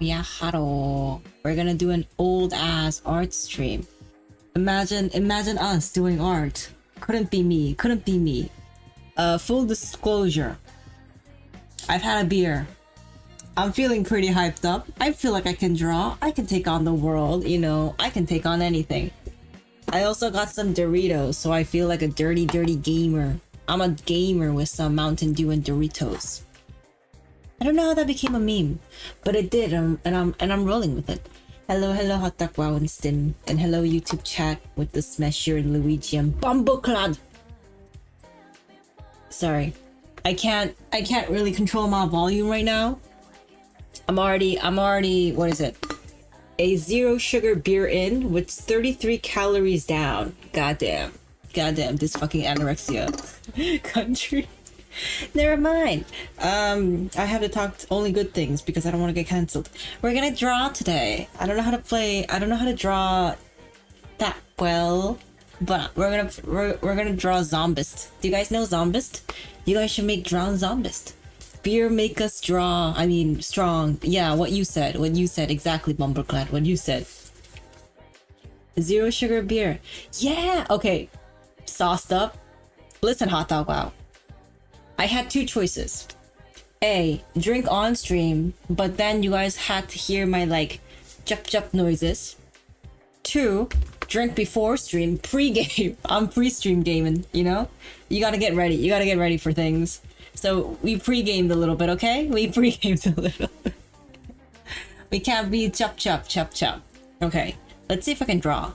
Viajaro. We're gonna do an old ass art stream. Imagine us doing art. Couldn't be me. Full disclosure. I've had a beer. I'm feeling pretty hyped up. I feel like I can draw. I can take on the world, you know. I can take on anything. I also got some Doritos, so I feel like a dirty gamer. I'm a gamer with some Mountain Dew and Doritos. I don't know how that became a meme, but it did, and I'm rolling with it. Hello, Hot Dog Winston, and hello YouTube chat with the Smesher and Luigi and Bumbleclad. Sorry, I can't really control my volume right now. I'm already, what is it? A 0 sugar beer in with 33 calories down. Goddamn, this fucking anorexia country. Never mind. I have to talk only good things because I don't want to get cancelled. We're gonna draw today. I don't know how to draw that well, but we're gonna draw ZOMBST. Do you guys know ZOMBST? You guys should make drawn ZOMBST. Beer make us draw. I mean, strong. Yeah, what you said exactly, Bumbleclad. What you said. 0 sugar beer. Yeah. Okay. Sauced up. Listen, Hot Dog Wow. I had 2 choices. A, drink on stream, but then you guys had to hear my like jup noises. 2, drink before stream, pre-game. I'm pre-stream gaming, you know? You gotta get ready. You gotta get ready for things. So we pre-gamed a little bit, okay? We pre-gamed a little bit. We can't be chop. Okay, let's see if I can draw.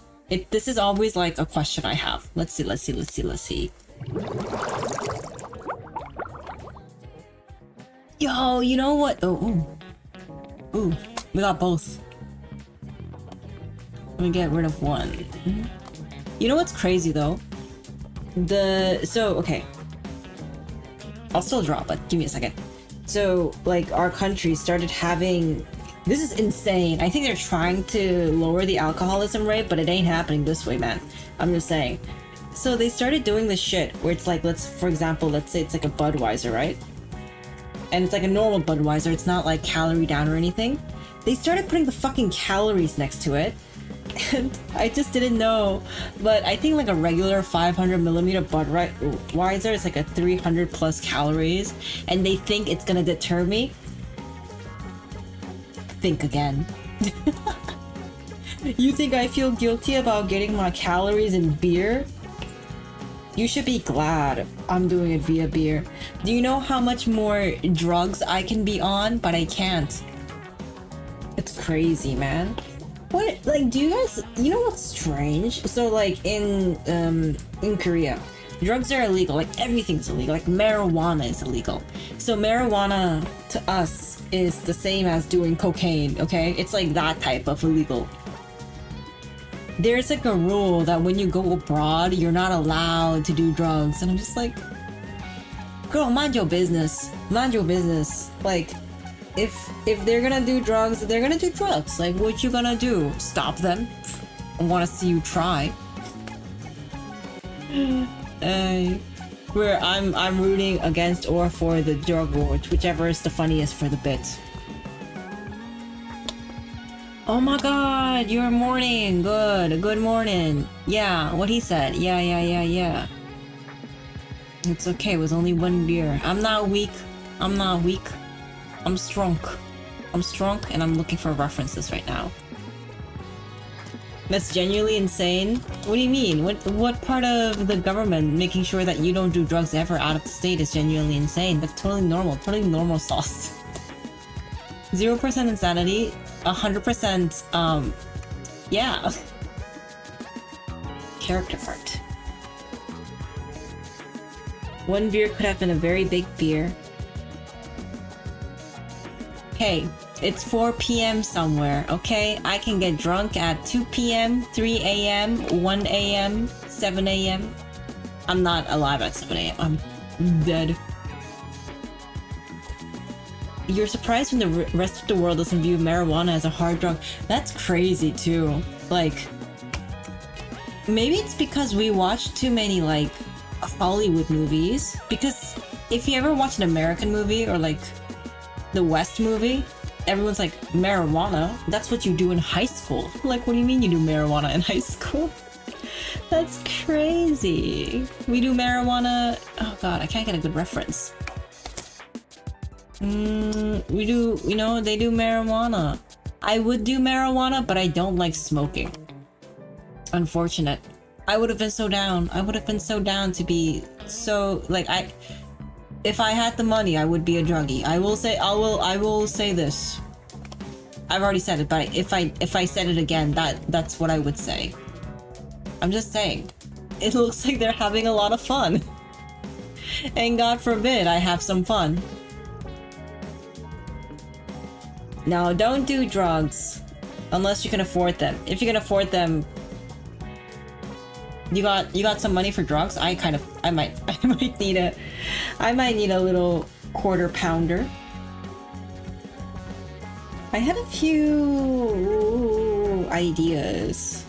This is always like a question I have. Let's see. Yo, you know what? Oh, ooh, we got both. Let me get rid of one. You know what's crazy though? Okay. I'll still draw, but give me a second. So, like, our country started having... This is insane. I think they're trying to lower the alcoholism rate, but it ain't happening this way, man. I'm just saying. So they started doing this shit where it's like, for example, let's say it's like a Budweiser, right? And it's like a normal Budweiser. It's not like calorie down or anything. They started putting the fucking calories next to it. And I just didn't know, but I think like a regular 500ml Budweiser is like a 300 plus calories, and they think it's gonna deter me. Think again. You think I feel guilty about getting my calories in beer? You should be glad I'm doing it via beer. Do you know how much more drugs I can be on, but I can't? It's crazy, man. What, like, do you guys, you know what's strange? So like in Korea, drugs are illegal, like everything's illegal, like marijuana is illegal. So marijuana to us is the same as doing cocaine, okay? It's like that type of illegal. There's like a rule that when you go abroad, you're not allowed to do drugs. And I'm just like, girl, mind your business. Mind your business. Like, if they're gonna do drugs, they're gonna do drugs. Like, what you gonna do? Stop them? I wanna see you try. Where I'm rooting against or for the drug lords, whichever is the funniest for the bit. Oh my god, you're morning. Good morning. Yeah, what he said. Yeah. It's okay, it was only 1 beer. I'm not weak. I'm strong. And I'm looking for references right now. That's genuinely insane. What do you mean? What part of the government making sure that you don't do drugs ever out of the state is genuinely insane? That's totally normal sauce. 0% insanity, 100% yeah. Character art. 1 beer could have been a very big beer. Hey, it's 4 p.m. somewhere, okay? I can get drunk at 2 p.m., 3 a.m., 1 a.m., 7 a.m. I'm not alive at 7 a.m. I'm dead. You're surprised when the rest of the world doesn't view marijuana as a hard drug. That's crazy too. Like, maybe it's because we watch too many like Hollywood movies. Because if you ever watch an American movie or like the West movie, everyone's like, marijuana? That's what you do in high school. Like, what do you mean you do marijuana in high school? That's crazy. We do marijuana. Oh god, I can't get a good reference. We do, you know, they do marijuana. I would do marijuana, but I don't like smoking. Unfortunate. I would have been so down. I would have been so down to be so, like, if I had the money, I would be a druggie. I will say this. I've already said it, but if I said it again, that's what I would say. I'm just saying. It looks like they're having a lot of fun. And God forbid I have some fun. Now, don't do drugs unless you can afford them. If you can afford them, you got some money for drugs? I might need a little quarter pounder. I had a few ideas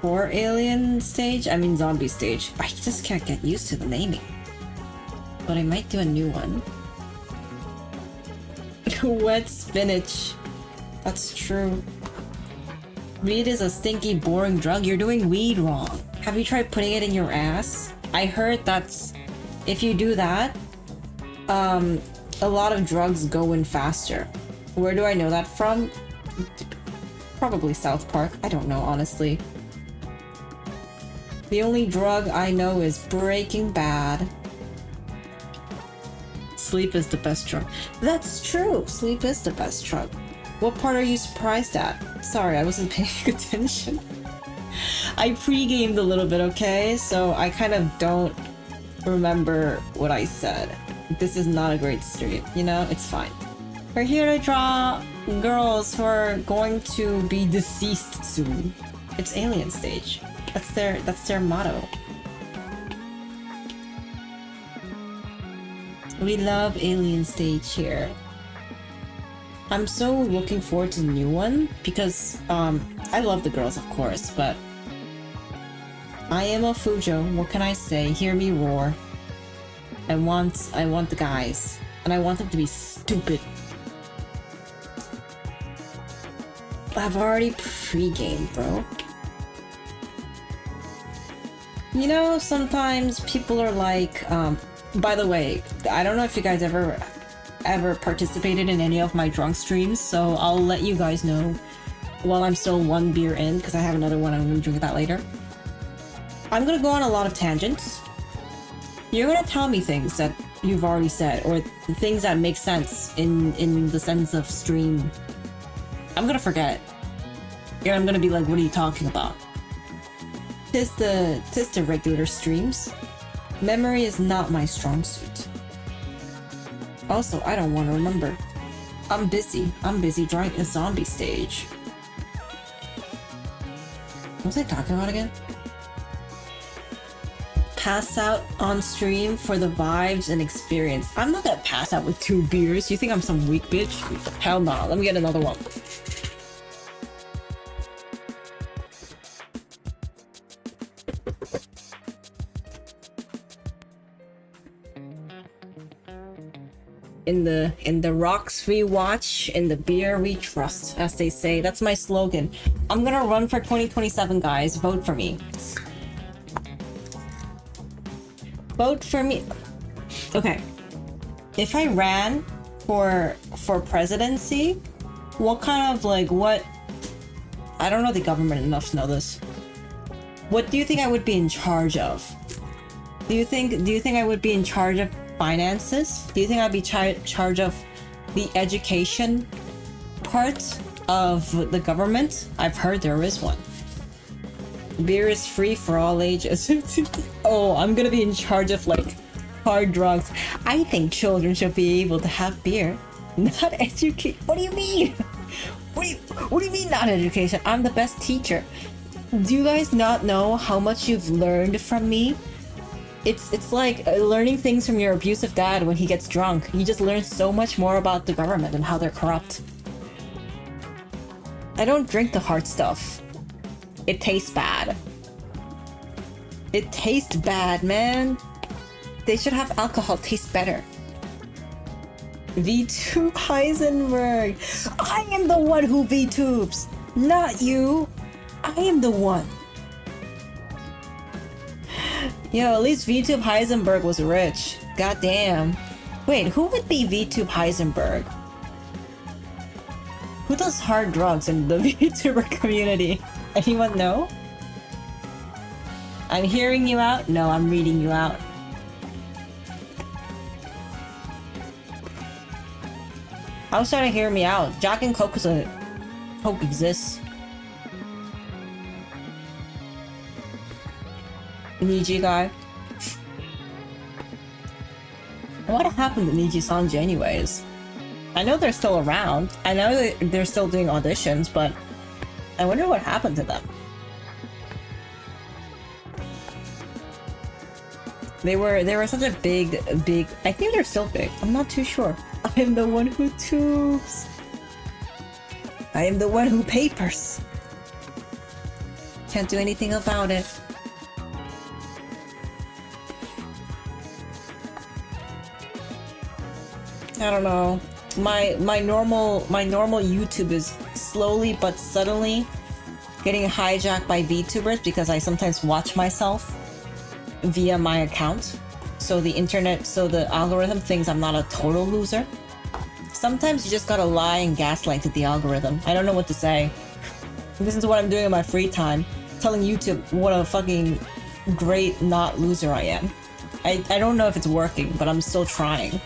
for alien stage. I mean zombie stage. I just can't get used to the naming. But I might do a new one. Wet spinach. That's true. Weed is a stinky, boring drug. You're doing weed wrong. Have you tried putting it in your ass? I heard that's... if you do that, a lot of drugs go in faster. Where do I know that from? Probably South Park. I don't know, honestly. The only drug I know is Breaking Bad. Sleep is the best drug. That's true. Sleep is the best drug. What part are you surprised at? Sorry, I wasn't paying attention. I pre-gamed a little bit, okay? So I kind of don't remember what I said. This is not a great stream, you know? It's fine. We're here to draw girls who are going to be deceased soon. It's alien stage. That's their motto. We love alien stage here. I'm so looking forward to the new one because I love the girls, of course, but I am a Fujo. What can I say? Hear me roar. I want the guys, and I want them to be stupid. I've already pre-gamed, bro. You know, sometimes people are like, by the way, I don't know if you guys ever participated in any of my drunk streams, so I'll let you guys know while I'm still one beer in, because I have another one. I'm gonna drink that later. I'm gonna go on a lot of tangents. You're gonna tell me things that you've already said, or things that make sense in the sense of stream. I'm gonna forget. And I'm gonna be like, what are you talking about? Tis the regular streams. Memory is not my strong suit. Also, I don't want to remember. I'm busy drawing a zombie stage. What was I talking about again? Pass out on stream for the vibes and experience. I'm not gonna pass out with 2 beers. You think I'm some weak bitch? Hell nah. Let me get another one. In the rocks we watch, in the beer we trust, as they say. That's my slogan. I'm gonna run for 2027, guys. Vote for me. Vote for me. Okay. If I ran for presidency, what kind of, like, what... I don't know the government enough to know this. What do you think I would be in charge of? Do you think I would be in charge of finances? Do you think I'd be charge of the education part of the government? I've heard there is one. Beer is free for all ages. Oh, I'm gonna be in charge of, like, hard drugs. I think children should be able to have beer, not educate. What do you mean? What do you mean not education? I'm the best teacher. Do you guys not know how much you've learned from me? It's like learning things from your abusive dad when he gets drunk. You just learn so much more about the government and how they're corrupt. I don't drink the hard stuff. It tastes bad. It tastes bad, man. They should have alcohol taste better. VTube Heisenberg. I am the one who VTubes, not you. I am the one. Yo, at least VTube Heisenberg was rich. Goddamn. Wait, who would be VTube Heisenberg? Who does hard drugs in the VTuber community? Anyone know? I'm hearing you out? No, I'm reading you out. I was trying to hear me out. Jack and Coke Coke exists. Niji guy. What happened to Niji Sanji anyways? I know they're still around. I know they're still doing auditions, but I wonder what happened to them. They were such a big. I think they're still big. I'm not too sure. I am the one who tubes. I am the one who papers. Can't do anything about it. I don't know. My normal YouTube is slowly but subtly getting hijacked by VTubers because I sometimes watch myself via my account. So the algorithm thinks I'm not a total loser. Sometimes you just gotta lie and gaslight to the algorithm. I don't know what to say. This is what I'm doing in my free time. Telling YouTube what a fucking great not loser I am. I don't know if it's working, but I'm still trying.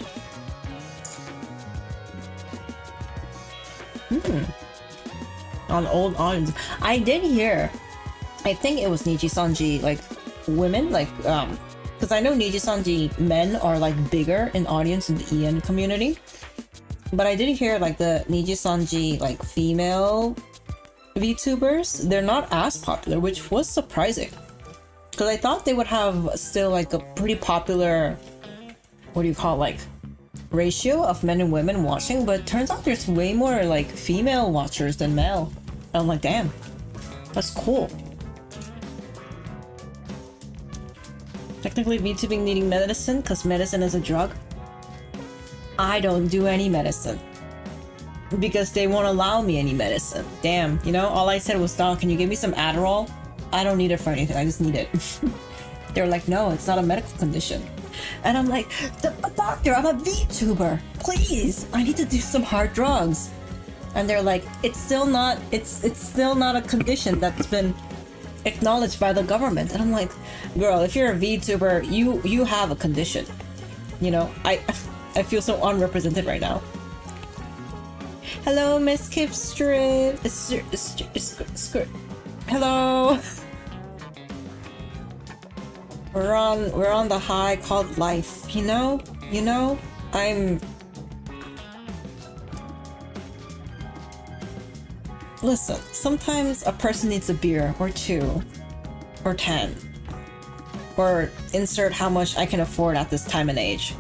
On old audience. I did hear, I think it was Niji Sanji, like, women, like, because I know Niji Sanji men are, like, bigger in audience in the EN community. But I did hear, like, the Niji Sanji, like, female VTubers, they're not as popular, which was surprising. Because I thought they would have still, like, a pretty popular, what do you call it, like, ratio of men and women watching, but it turns out there's way more, like, female watchers than male. I'm like, damn, that's cool. Technically, VTubing needing medicine, because medicine is a drug. I don't do any medicine. Because they won't allow me any medicine. Damn, you know, all I said was, "Dog, can you give me some Adderall? I don't need it for anything, I just need it." They're like, "No, it's not a medical condition." And I'm like, "Doctor, I'm a VTuber. Please, I need to do some hard drugs." And they're like, it's still not a condition that's been acknowledged by the government. And I'm like, girl, if you're a VTuber, you have a condition. You know, I feel so unrepresented right now. Hello, Miss Kip Strip. Hello. We're on the high called life. You know, Listen, sometimes a person needs a beer, or 2, or 10, or insert how much I can afford at this time and age.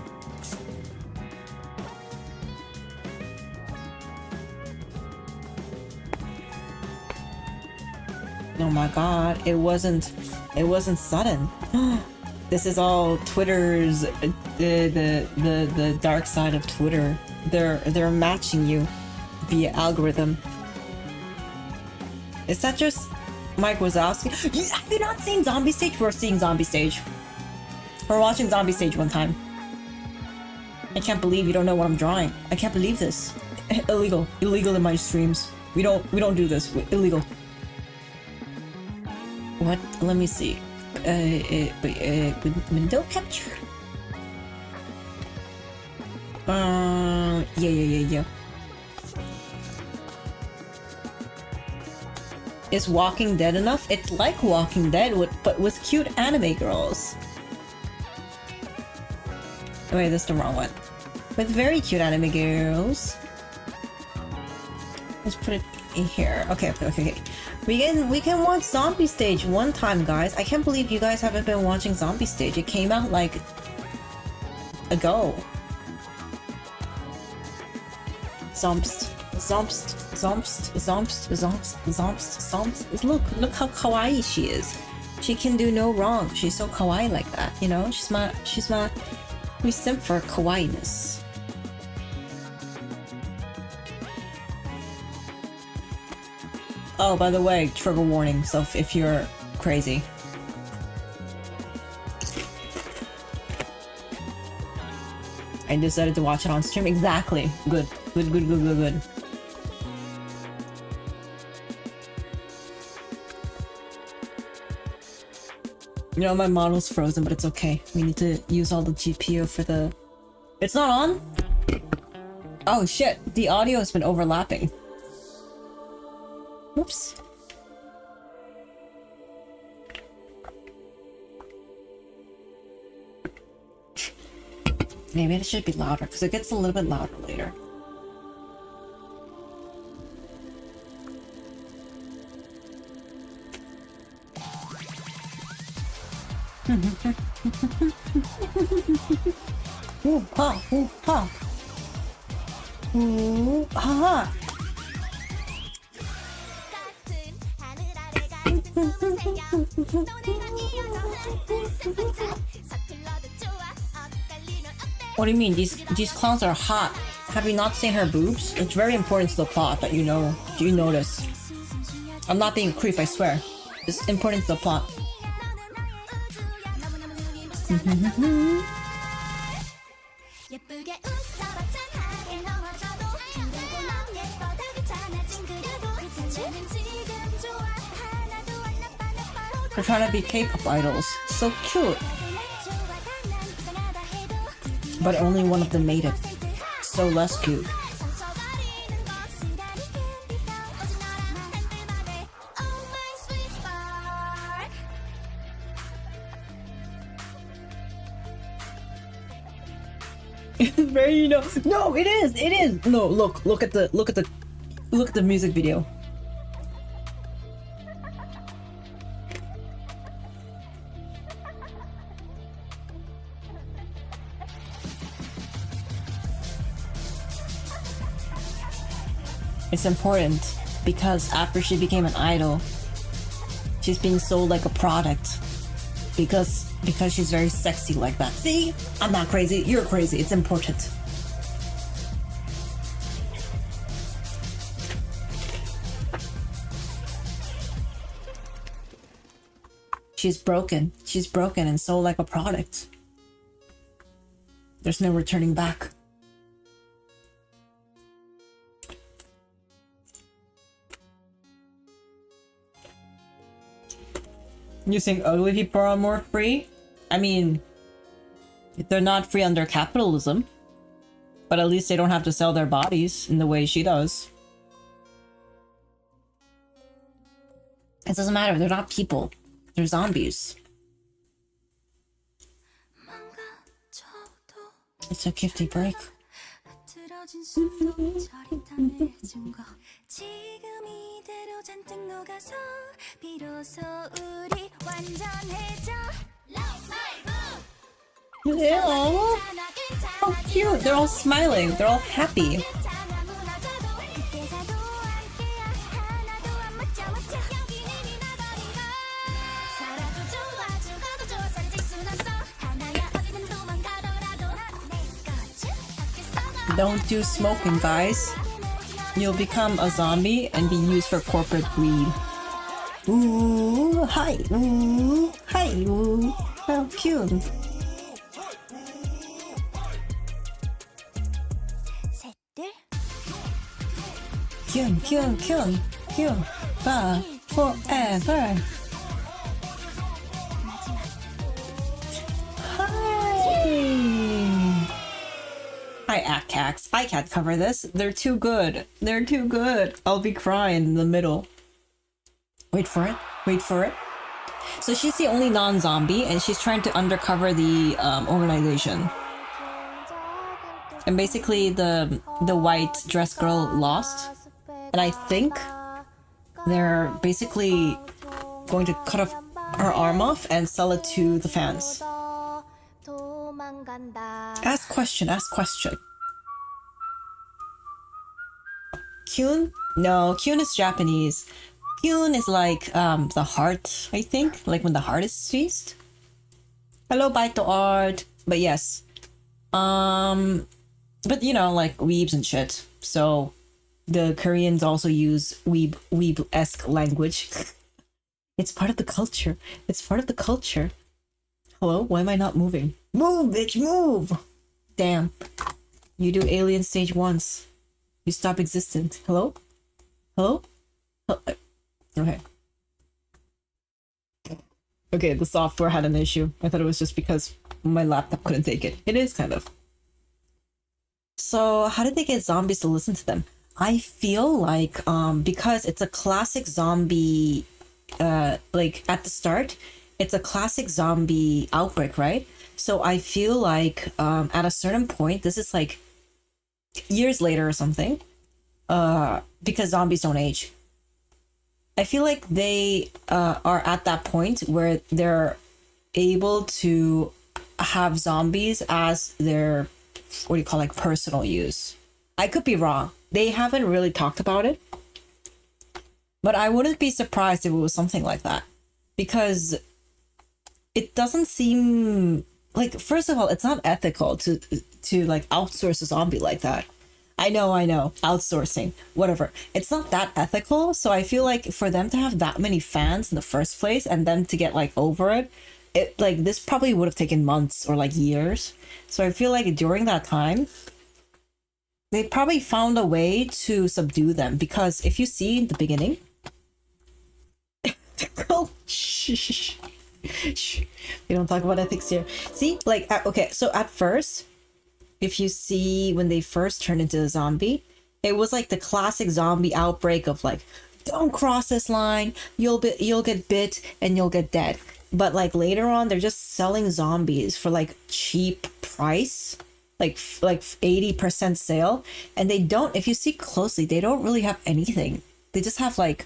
Oh my god, it wasn't sudden. This is all Twitter's the dark side of Twitter. They're matching you via algorithm. Is that just Mike Wazowski? Have you not seen ZOMBST? We're seeing ZOMBST. We're watching ZOMBST one time. I can't believe you don't know what I'm drawing. I can't believe this. Illegal in my streams. We don't do this. Illegal. What? Let me see. Window capture. Yeah. Is Walking Dead enough? It's like Walking Dead, but with cute anime girls. Oh, wait, that's the wrong one. With very cute anime girls. Let's put it in here. Okay. We can watch ZOMBST one time, guys. I can't believe you guys haven't been watching ZOMBST. It came out like ago. ZOMBST. Look how kawaii she is. She can do no wrong. She's so kawaii like that, you know? We simp for kawaiiness. Oh, by the way, trigger warning, so if you're crazy. I decided to watch it on stream. Exactly. Good. Good, good, good, good, good. You know, my model's frozen, but it's okay. We need to use all the GPU for the... It's not on? Oh shit, the audio has been overlapping. Oops. Maybe it should be louder, because it gets a little bit louder later. Ooh, ha, ooh, ha. Ooh, ha. What do you mean? These clowns are hot. Have you not seen her boobs? It's very important to the plot that you know. Do you notice? I'm not being a creep, I swear. It's important to the plot. They're trying to be K-pop idols. So cute. But only one of them made it. So less cute. Very, you know. No, it is. It is. No, look at the music video. It's important because after she became an idol, she's being sold like a product because she's very sexy like that. See? I'm not crazy. You're crazy. It's important. She's broken. She's broken and sold like a product. There's no returning back. You think ugly people are more free? I mean, they're not free under capitalism, but at least they don't have to sell their bodies in the way she does. It doesn't matter, they're not people. They're zombies. It's a gifty break. Ew. How cute! They're all smiling. They're all happy. Don't do smoking, guys. You'll become a zombie and be used for corporate greed. Ooh, hi, ooh, hi, ooh. How cute. Kyun, kyun, kyun, kyun. Forever. Hi, Akax. I can't cover this. They're too good. They're too good. I'll be crying in the middle. Wait for it. Wait for it. So she's the only non-zombie, and she's trying to undercover the organization. And basically, the white dress girl lost, and I think they're basically going to cut off her arm off and sell it to the fans. Ask question, ask question. Kyun? No, Kyun is Japanese. Kyun is like the heart, I think. Like when the heart is squeezed. Hello, Baito Art. But yes. But you know, like weebs and shit. So The Koreans also use weeb-esque language. It's part of the culture. It's part of the culture. Hello? Why am I not moving? Move, bitch, move! Damn. You do alien stage once. You stop existing. Hello? Hello? Okay. Okay, the software had an issue. I thought it was just because my laptop couldn't take it. It is kind of. So how did they get zombies to listen to them? I feel like because it's a classic zombie, like at the start, it's a classic zombie outbreak, right? So I feel like at a certain point, this is like years later or something, because zombies don't age. I feel like they are at that point where they're able to have zombies as their, what do you call, like personal use. I could be wrong. They haven't really talked about it, but I wouldn't be surprised if it was something like that, because it doesn't seem like, first of all, it's not ethical to like outsource a zombie like that. I know, outsourcing, whatever. It's not that ethical, so I feel like for them to have that many fans in the first place and then to get like over it, like this probably would have taken months or like years. So I feel like during that time, they probably found a way to subdue them, because if you see in the beginning, shh, we don't talk about ethics here. See, like, okay, so at first, if you see when they first turn into a zombie, it was like the classic zombie outbreak of like, don't cross this line, you'll get bit and you'll get dead. But like later on, they're just selling zombies for like cheap price, like 80% sale, and they don't, if you see closely, they don't really have anything. They just have like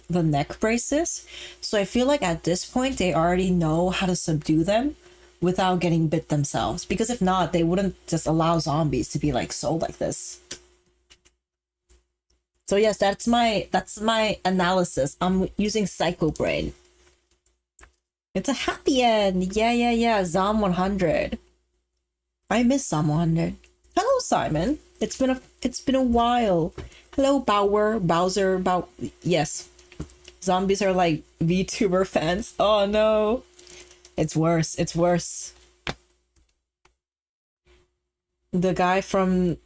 the neck braces. So I feel like at this point they already know how to subdue them without getting bit themselves, because if not, they wouldn't just allow zombies to be like sold like this. So yes, that's my analysis. I'm using Psycho Brain. It's a happy end. Yeah. Zom 100. I miss Zom 100. Hello, Simon. It's been a while. Hello, Bowser. Yes. Zombies are like VTuber fans. Oh no. It's worse. The guy from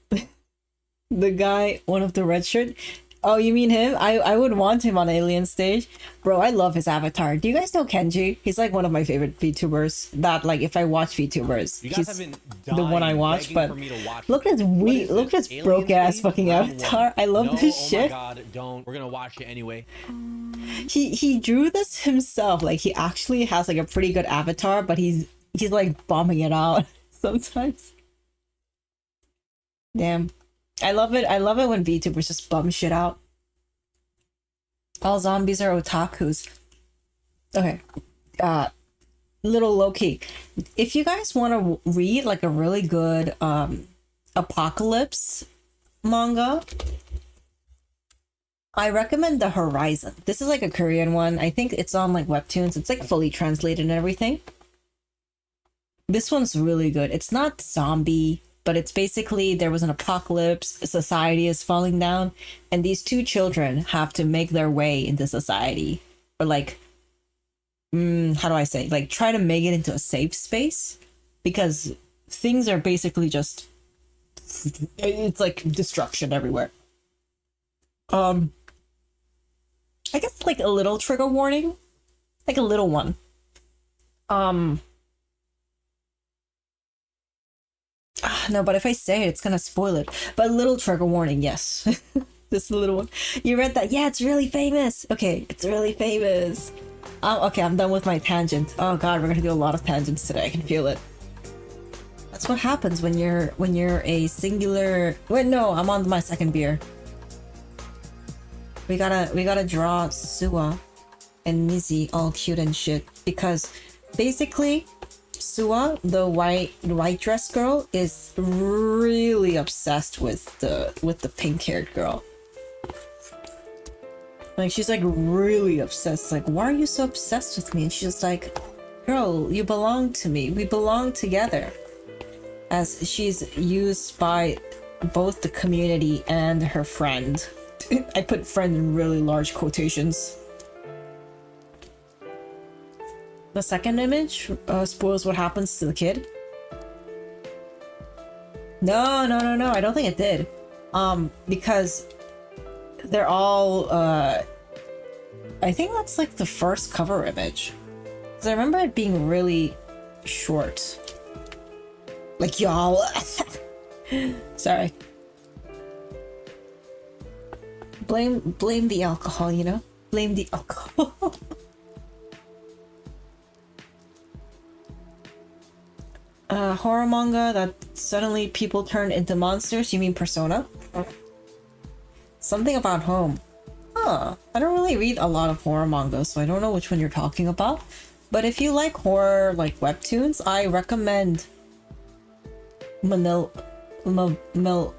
one of the red shirt. Oh, you mean him? I would want him on Alien Stage. Bro, I love his avatar. Do you guys know Kenji? He's like one of my favorite VTubers. That, like, if I watch VTubers, he's the one I watch. But look at his broke ass fucking avatar. I love this shit. Oh my god, don't. We're gonna watch it anyway. He drew this himself. Like, he actually has like a pretty good avatar, but he's like bombing it out sometimes. Damn. I love it when VTubers just bum shit out. All zombies are otakus. Okay. Little low-key. If you guys want to read like a really good apocalypse manga, I recommend The Horizon. This is like a Korean one. I think it's on like Webtoons. It's like fully translated and everything. This one's really good. It's not zombie, but it's basically there was an apocalypse, society is falling down, and these two children have to make their way into society, or like, how do I say, like try to make it into a safe space, because things are basically just, it's like destruction everywhere. I guess like a little trigger warning, like a little one. No, but if I say it, it's gonna spoil it. But a little trigger warning, yes. This little one. You read that? Yeah, it's really famous. Okay, it's really famous. Okay, I'm done with my tangent. Oh god, we're gonna do a lot of tangents today. I can feel it. That's what happens when you're a singular. Wait, no, I'm on my second beer. We gotta draw Sua and Mizi all cute and shit, because basically Sua, the white dress girl, is really obsessed with the pink haired girl. Like, she's like really obsessed. Like, why are you so obsessed with me? And she's just like, girl, you belong to me. We belong together. As she's used by both the community and her friend. I put friend in really large quotations. The second image spoils what happens to the kid. No, I don't think it did. Because they're all I think that's like the first cover image. Because I remember it being really short. Like y'all. Sorry. Blame the alcohol, you know? Blame the alcohol. Horror manga that suddenly people turn into monsters. You mean Persona? Something about home. Huh. I don't really read a lot of horror manga, so I don't know which one you're talking about. But if you like horror, like webtoons, I recommend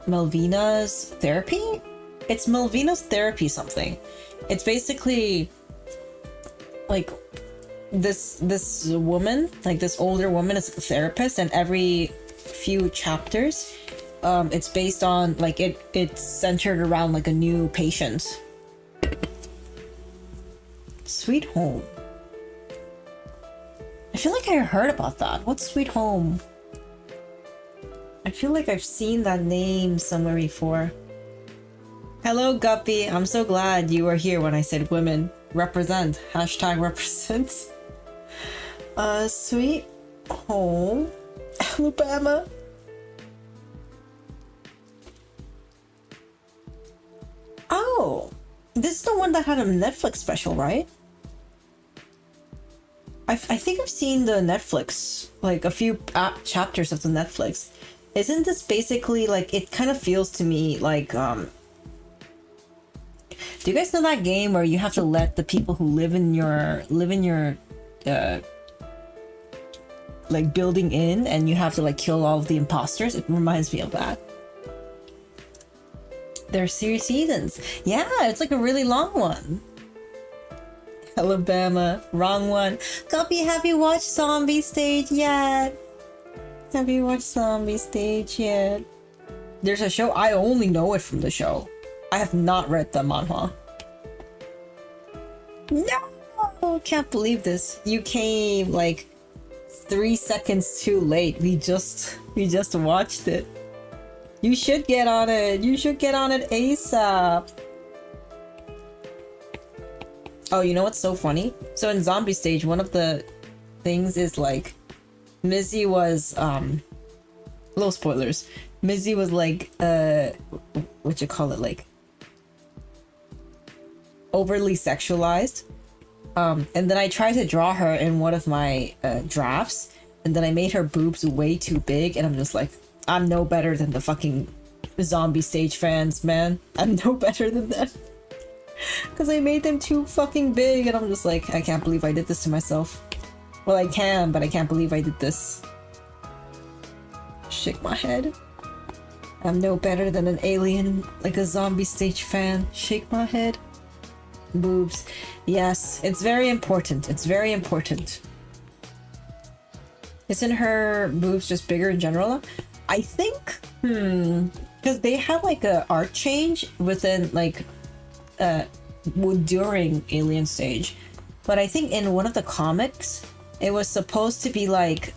Melvina's Therapy? It's Melvina's Therapy something. It's basically like this woman, like this older woman is a therapist, and every few chapters it's based on like it's centered around like a new patient. Sweet Home. I feel like I heard about that. What's Sweet Home? I feel like I've seen that name somewhere before. Hello, Guppy. I'm so glad you were here when I said women. Represent. Hashtag represent. Sweet Home. Alabama. Oh. This is the one that had a Netflix special, right? I think I've seen the Netflix, like a few chapters of the Netflix. Isn't this basically like, it kind of feels to me like, do you guys know that game where you have to let the people who live in your like building in, and you have to like kill all of the imposters? It reminds me of that. There are series seasons. Yeah, it's like a really long one. Alabama, wrong one. Guppy, have you watched ZOMBST yet? Have you watched ZOMBST yet? There's a show, I only know it from the show. I have not read the manhwa. No! Can't believe this. You came like 3 seconds too late. We just watched it. You should get on it. You should get on it ASAP. Oh, you know what's so funny? So in ZOMBST, one of the things is like Mizi was little spoilers. Mizi was like what you call it, like overly sexualized. And then I tried to draw her in one of my drafts, and then I made her boobs way too big, and I'm just like, I'm no better than the fucking ZOMBST fans, man. I'm no better than them. Because I made them too fucking big, and I'm just like, I can't believe I did this to myself. Well, I can, but I can't believe I did this. Shake my head. I'm no better than an alien, like a ZOMBST fan. Shake my head. Boobs. Yes, it's very important. It's very important. Isn't her boobs just bigger in general? I think, because they had like a art change within like during Alien Stage, but I think in one of the comics it was supposed to be like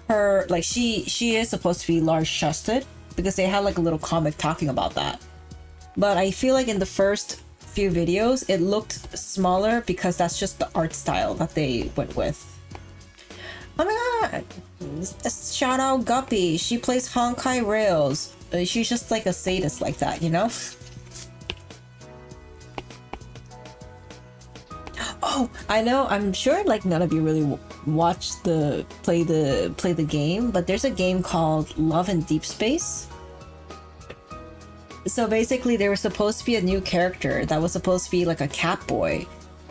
her, like she is supposed to be large chested, because they had like a little comic talking about that. But I feel like in the first few videos it looked smaller because that's just the art style that they went with. Oh my god! Shout out Guppy. She plays Honkai Rails. She's just like a sadist like that, you know? Oh, I know. I'm sure like none of you really watch play the game, but there's a game called Love in Deep Space. So basically, there was supposed to be a new character that was supposed to be like a cat boy,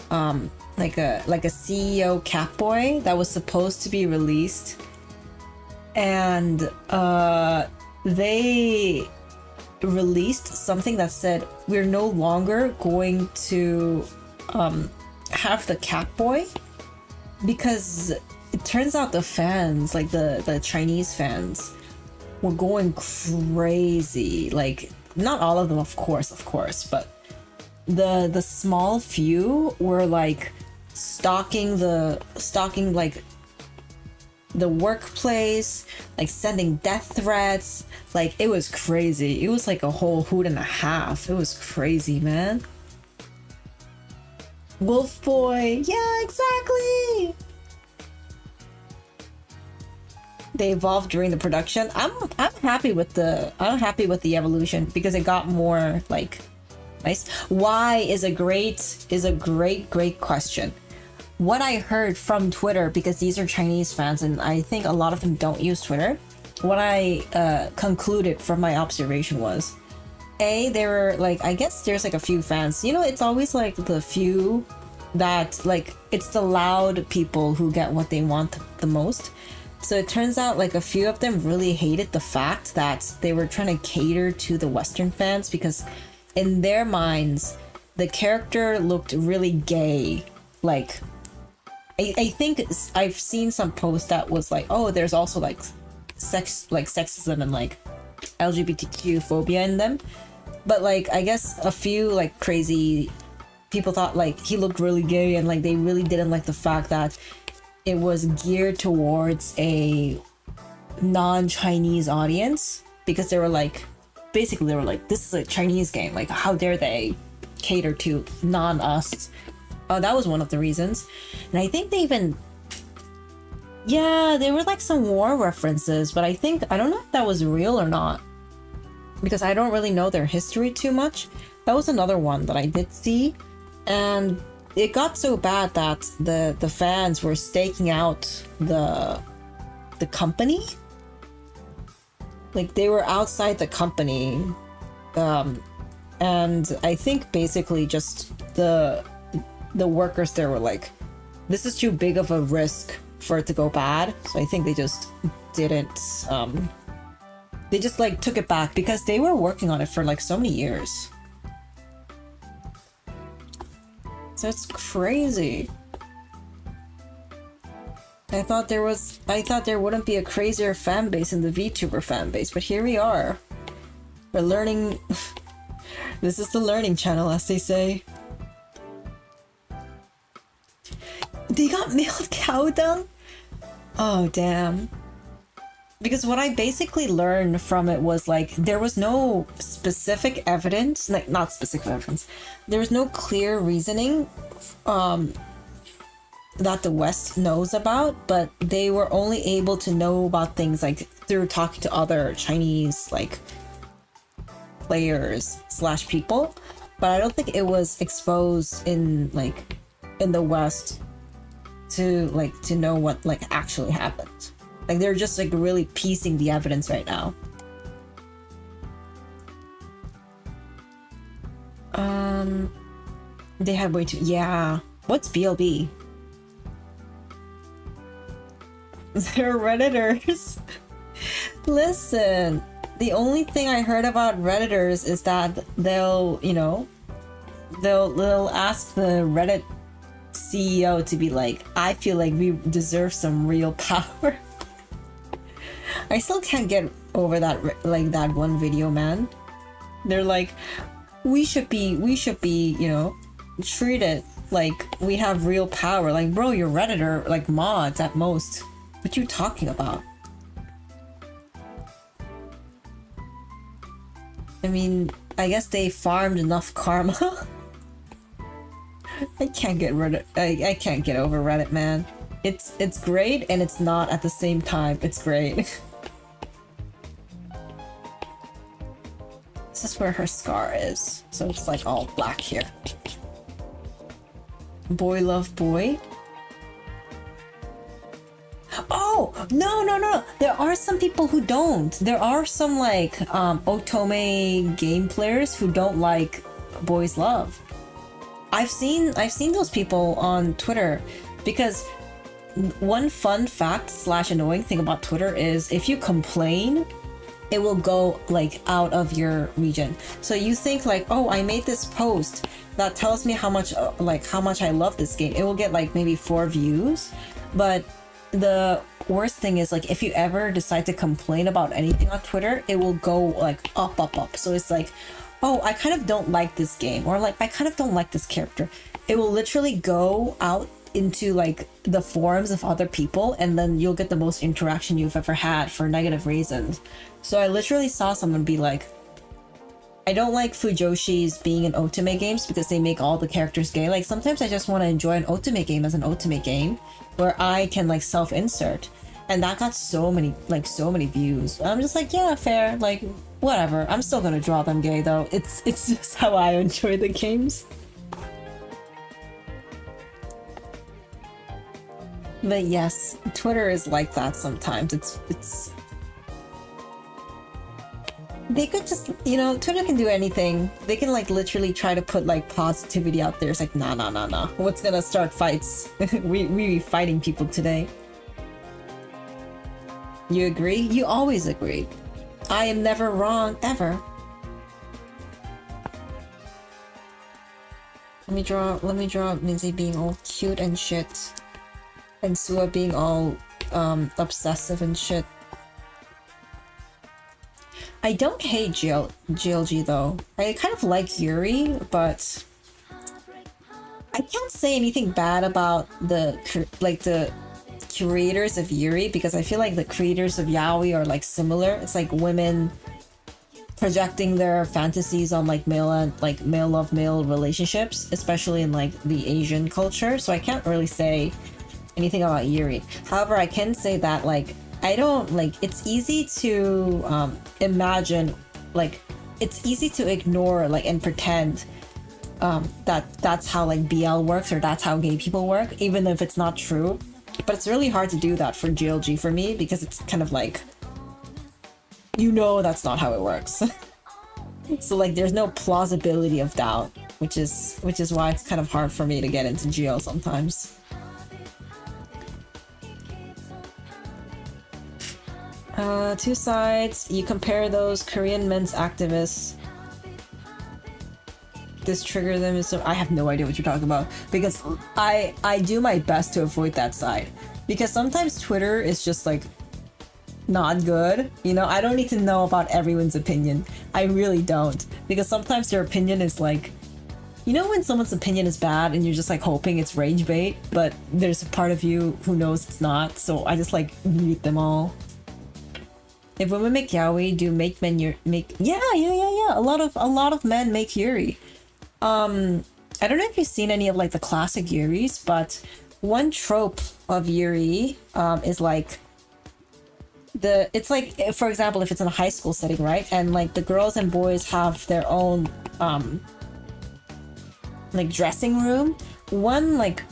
like a CEO cat boy that was supposed to be released, and they released something that said we're no longer going to have the cat boy, because it turns out the fans, like the Chinese fans, were going crazy. Like, not all of them, of course, but the small few were like stalking like the workplace, like sending death threats. Like, it was crazy. It was like a whole hoot and a half. It was crazy, man. Wolf boy, yeah, exactly. They evolved during the production. I'm happy with the evolution because it got more like nice. Why is a great question. What I heard from Twitter, because these are Chinese fans and I think a lot of them don't use Twitter, what I concluded from my observation was, they were like, I guess there's like a few fans, you know, it's always like the few that, like, it's the loud people who get what they want the most. So it turns out like a few of them really hated the fact that they were trying to cater to the Western fans, because in their minds the character looked really gay. Like, I think I've seen some post that was like, oh, there's also like sexism and like LGBTQ phobia in them. But like, I guess a few like crazy people thought like he looked really gay, and like they really didn't like the fact that it was geared towards a non-Chinese audience, because they were like, basically they were like, this is a Chinese game, like how dare they cater to non-us. That was one of the reasons. And I think they even, yeah, there were like some war references, but I don't know if that was real or not, because I don't really know their history too much. That was another one that I did see, and it got so bad that the fans were staking out the company. Like, they were outside the company, and I think basically just the workers there were like, this is too big of a risk for it to go bad. So I think they just didn't, they just like took it back, because they were working on it for like so many years. So it's crazy. I thought there wouldn't be a crazier fan base in the VTuber fan base, but here we are. We're learning. This is the learning channel, as they say. They got mailed cow dung? Oh, damn. Because what I basically learned from it was like, there was no specific evidence, like not specific evidence, there was no clear reasoning that the West knows about, but they were only able to know about things like through talking to other Chinese like players / people. But I don't think it was exposed in the West to know what like actually happened. Like, they're just like really piecing the evidence right now. They have way too, yeah. What's BLB? They're Redditors. Listen, the only thing I heard about Redditors is that they'll ask the Reddit CEO to be like, I feel like we deserve some real power. I still can't get over that, like, that one video, man. They're like, we should be, treated like we have real power. Like, bro, you're Redditor, like mods at most. What you talking about? I mean, I guess they farmed enough karma. I can't get I can't get over Reddit, man. It's great and it's not at the same time. It's great. This is where her scar is. So it's like all black here. Boy love boy. Oh, no. There are some people who don't. There are some like otome game players who don't like boys love. I've seen those people on Twitter, because one fun fact / annoying thing about Twitter is if you complain, it will go like out of your region. So you think like, oh, I made this post that tells me how much I love this game. It will get like maybe 4 views, but the worst thing is like if you ever decide to complain about anything on Twitter, it will go like up. So it's like, oh, I kind of don't like this game, or like I kind of don't like this character. It will literally go out into like the forums of other people, and then you'll get the most interaction you've ever had for negative reasons. So I literally saw someone be like, I don't like Fujoshi's being in otome games because they make all the characters gay. Like sometimes I just want to enjoy an otome game as an otome game where I can like self-insert, and that got so many views. I'm just like, yeah, fair, like whatever. I'm still gonna draw them gay though. It's just how I enjoy the games. But yes, Twitter is like that sometimes. It's they could just, you know, Twitter can do anything. They can like literally try to put like positivity out there. It's like, nah. What's gonna start fights? we be fighting people today. You agree? You always agree. I am never wrong, ever. Let me draw Mizi being all cute and shit. And Sua being all obsessive and shit. I don't hate GLG though. I kind of like Yuri, but I can't say anything bad about the creators of Yuri, because I feel like the creators of yaoi are like similar. It's like women projecting their fantasies on like male love male relationships, especially in like the Asian culture. So I can't really say anything about Yuri. However, I can say that like I don't like, it's easy to imagine, like it's easy to ignore like and pretend that's how like BL works, or that's how gay people work, even if it's not true. But it's really hard to do that for GLG for me, because it's kind of like, you know, that's not how it works. So like there's no plausibility of doubt, which is why it's kind of hard for me to get into GL sometimes. Two sides. You compare those Korean men's activists. This trigger them, so I have no idea what you're talking about, because I do my best to avoid that side, because sometimes Twitter is just like not good, you know. I don't need to know about everyone's opinion. I really don't, because sometimes their opinion is like, you know, when someone's opinion is bad and you're just like hoping it's rage bait, but there's a part of you who knows it's not, so I just like mute them all. If women make yaoi, do make men make yeah. A lot of men make Yuri. I don't know if you've seen any of like the classic Yuris, but one trope of Yuri is like it's like, for example, if it's in a high school setting, right? And like the girls and boys have their own like dressing room. One like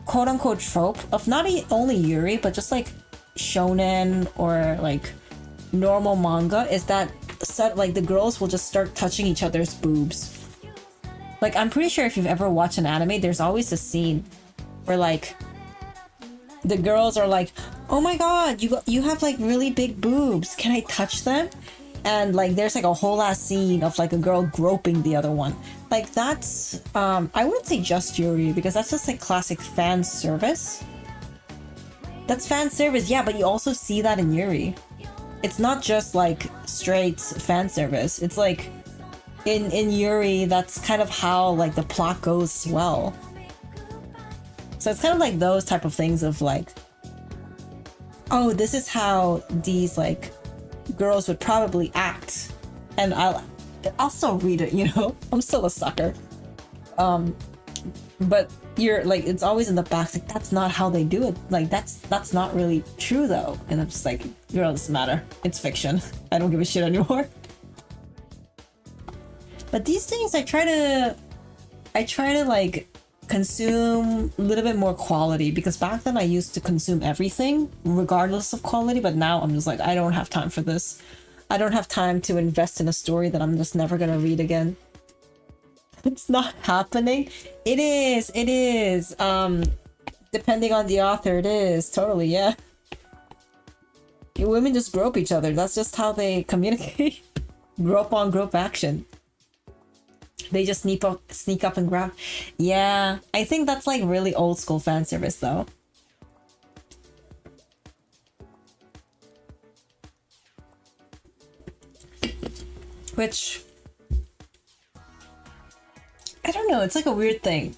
quote unquote trope of not only Yuri, but just like shonen or like normal manga is that like the girls will just start touching each other's boobs. Like, I'm pretty sure if you've ever watched an anime, there's always a scene where like the girls are like, oh my god, you have like really big boobs, can I touch them? And like there's like a whole ass scene of like a girl groping the other one. Like that's I wouldn't say just Yuri, because that's just like classic fan service. That's fan service, yeah, but you also see that in Yuri. It's not just like straight fan service. It's like in Yuri, that's kind of how like the plot goes as well. So it's kind of like those type of things of like, oh, this is how these like girls would probably act, and I'll still read it, you know. I'm still a sucker. But you're like, it's always in the back, like that's not how they do it. Like that's not really true though. And I'm just like, girl, it doesn't matter. It's fiction. I don't give a shit anymore. But these things, I try to like consume a little bit more quality, because back then I used to consume everything regardless of quality, but now I'm just like, I don't have time for this. I don't have time to invest in a story that I'm just never gonna read again. It's not happening. It is depending on the author, it is totally, yeah. Women just grope each other. That's just how they communicate. Grope on grope action. They just sneak up and grab. Yeah, I think that's like really old school fan service though. which I don't know, it's like a weird thing.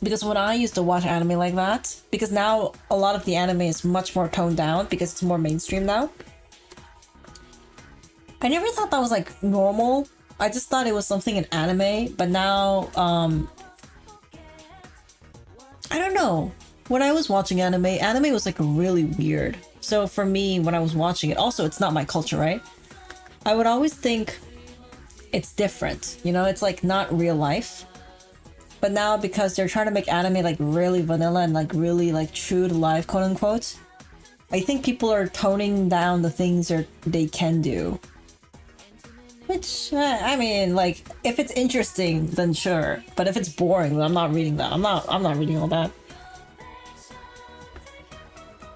Because when I used to watch anime like that, because now a lot of the anime is much more toned down because it's more mainstream now. I never thought that was like normal. I just thought it was something in anime, but now, I don't know. When I was watching anime was like really weird. So for me, when I was watching it, also it's not my culture, right? I would always think it's different, you know, it's like not real life. But now because they're trying to make anime like really vanilla and like really like true to life, quote unquote, I think people are toning down the things they can do. Which, I mean, like, if it's interesting, then sure. But if it's boring, then I'm not reading that. I'm not reading all that.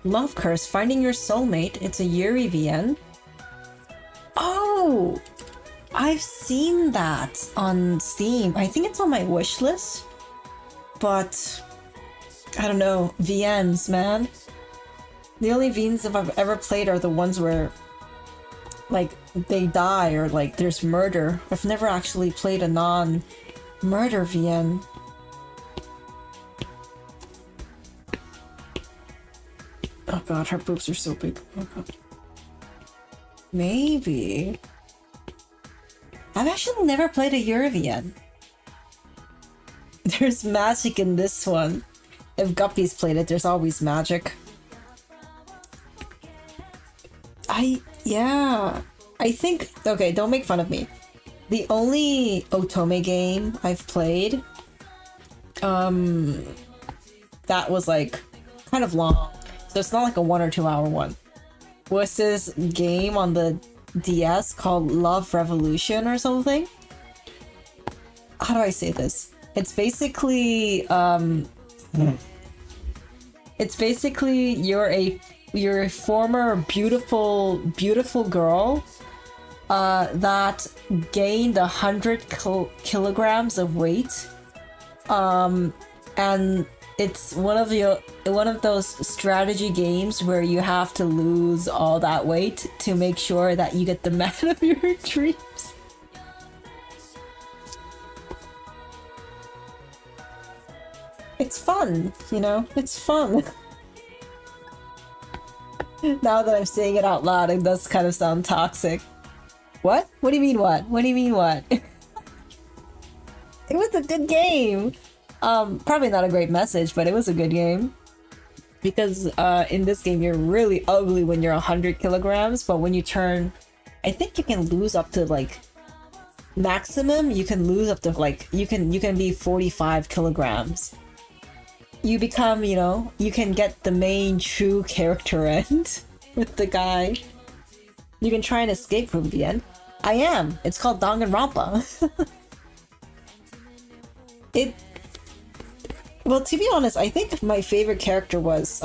Love Curse, Finding Your Soulmate. It's a Yuri VN. Oh! I've seen that on Steam. I think it's on my wish list. But, I don't know. VNs, man. The only VNs I've ever played are the ones where, like, they die or like there's murder. I've never actually played a non-murder VN. Oh god, her boobs are so big. Oh god. Maybe. I've actually never played a Yuri VN. There's magic in this one. If Guppies played it, there's always magic. Yeah. I think, okay, don't make fun of me. The only Otome game I've played, that was like kind of long, so it's not like a 1 or 2 hour one, was this game on the DS called Love Revolution or something. How do I say this? It's basically, you're a former beautiful girl that gained 100 kilograms of weight, and it's one of those strategy games where you have to lose all that weight to make sure that you get the man of your dreams. It's fun, you know, it's fun. Now that I'm saying it out loud, it does kind of sound toxic. What? What do you mean what? What do you mean what? It was a good game. Probably not a great message, but it was a good game. Because in this game, you're really ugly when you're 100 kilograms, but when you turn, I think you can lose up to like maximum. You can lose up to like you can be 45 kilograms. You become, you know, you can get the main true character end with the guy. You can try and escape from the end. I am. It's called Danganronpa. Well, to be honest, I think my favorite character was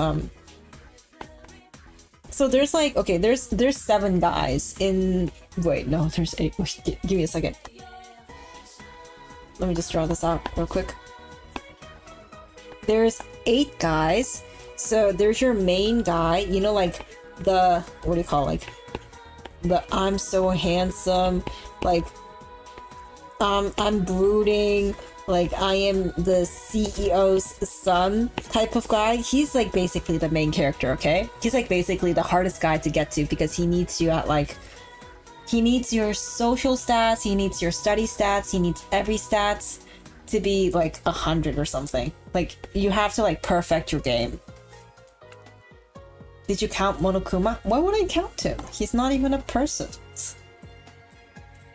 so there's like, okay, there's 7 guys in, wait, no, there's 8. Give me a second. Let me just draw this out real quick. There's 8 guys. So there's your main guy, you know, like the, what do you call it? Like the I'm so handsome, like I'm brooding, like I am the CEO's son type of guy. He's like basically the main character, okay? He's like basically the hardest guy to get to because he needs you at like, he needs your social stats, he needs your study stats, he needs every stats to be like 100 or something. Like you have to like perfect your game. Did you count Monokuma? Why would I count him? He's not even a person.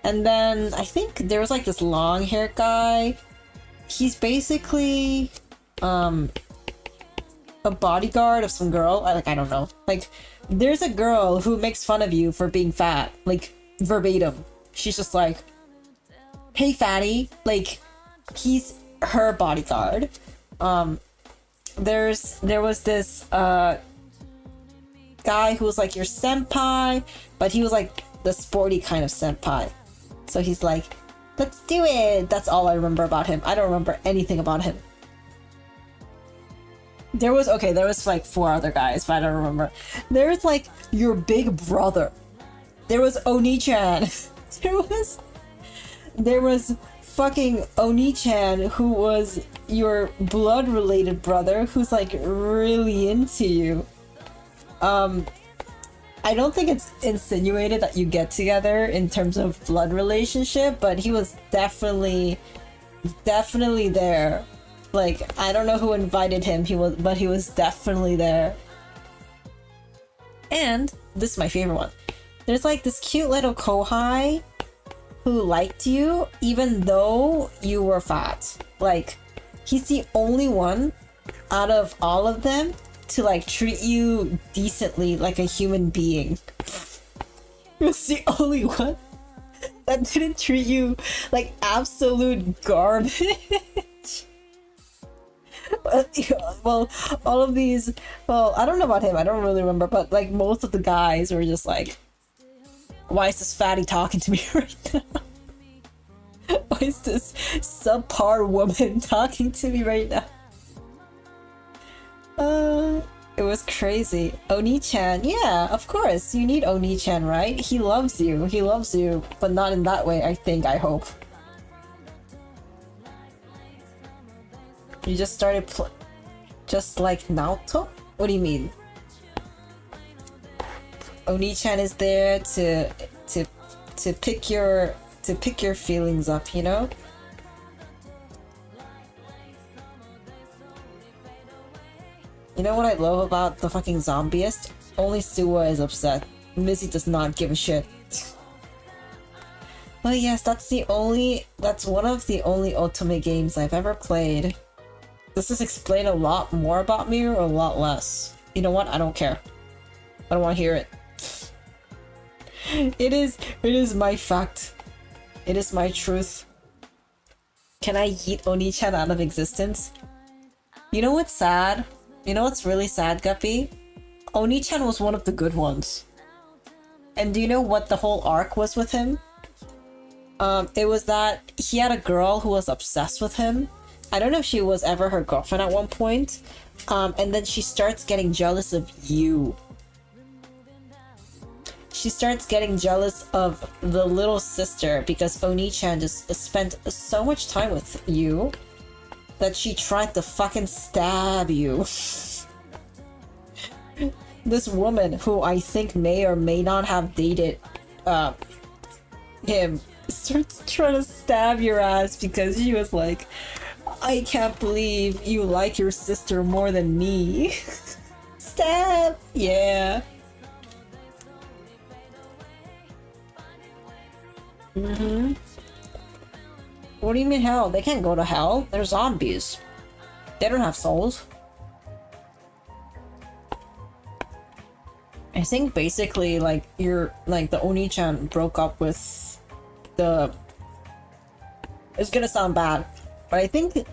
And then I think there was like this long haired guy. He's basically a bodyguard of some girl. I don't know. Like there's a girl who makes fun of you for being fat, like verbatim. She's just like, hey fatty, like he's her bodyguard. There was this guy who was like your senpai, but he was like the sporty kind of senpai. So he's like, let's do it. That's all I remember about him. I don't remember anything about him. There was like 4 other guys, but I don't remember. There was like your big brother. There was Oni-chan there was fucking Oni-chan, who was your blood related brother, who's like really into you. I don't think it's insinuated that you get together in terms of blood relationship, but he was definitely there. Like, I don't know who invited him, but he was definitely there. And this is my favorite one. There's like this cute little kohai who liked you even though you were fat. Like, he's the only one out of all of them to like treat you decently like a human being. He was the only one that didn't treat you like absolute garbage. Well, all of these, well, I don't know about him, I don't really remember, but like most of the guys were just like, why is this fatty talking to me right now? Why is this subpar woman talking to me right now? It was crazy. Oni-chan, yeah, of course, you need Oni-chan, right? He loves you, but not in that way, I think, I hope. You just started just like Naoto? What do you mean? Oni-chan is there to pick your feelings up, you know? You know what I love about the fucking ZOMBST? Only Sua is upset. Missy does not give a shit. Well, yes, that's one of the only Otome games I've ever played. Does this explain a lot more about me or a lot less? You know what? I don't care. I don't want to hear it. It is my fact. It is my truth. Can I yeet Oni-chan out of existence? You know what's sad? You know what's really sad, Guppy? Oni-chan was one of the good ones. And do you know what the whole arc was with him? It was that he had a girl who was obsessed with him. I don't know if she was ever her girlfriend at one point. And then she starts getting jealous of you. She starts getting jealous of the little sister because Oni-chan just spent so much time with you that she tried to fucking stab you. This woman, who I think may or may not have dated him, starts trying to stab your ass because she was like, I can't believe you like your sister more than me. Stab! Yeah. Mm-hmm. What do you mean hell? They can't go to hell. They're zombies. They don't have souls. I think basically like the Oni-chan broke up with the... It's gonna sound bad, but I think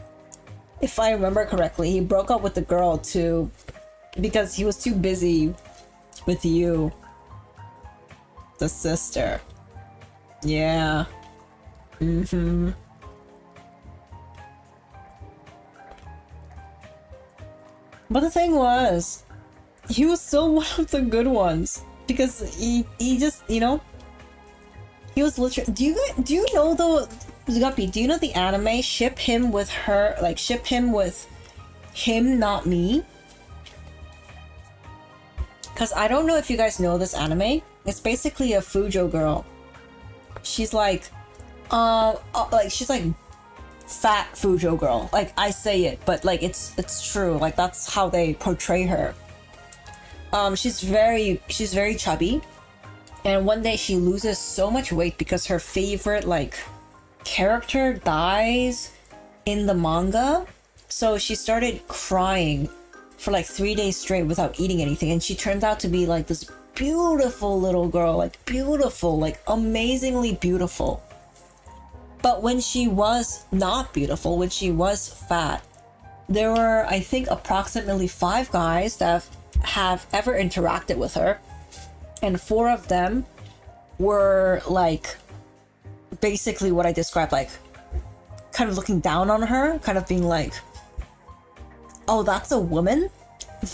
if I remember correctly, he broke up with the girl too because he was too busy with you, the sister. Yeah. Mm-hmm. But the thing was, he was still one of the good ones because he just, you know, he was literally. Do you know the Guppy? Do you know the anime ship him with her? Like ship him with him, not me. Because I don't know if you guys know this anime. It's basically a Fujo girl. She's like, she's like fat Fujo girl. Like I say it, but like it's true. Like that's how they portray her. She's very chubby, and one day she loses so much weight because her favorite like character dies in the manga. So she started crying for like 3 days straight without eating anything, and she turned out to be like this beautiful little girl, like beautiful, like amazingly beautiful. But when she was not beautiful, when she was fat, there were, I think, approximately 5 guys that have ever interacted with her, and 4 of them were like basically what I described, like kind of looking down on her, kind of being like, oh, that's a woman?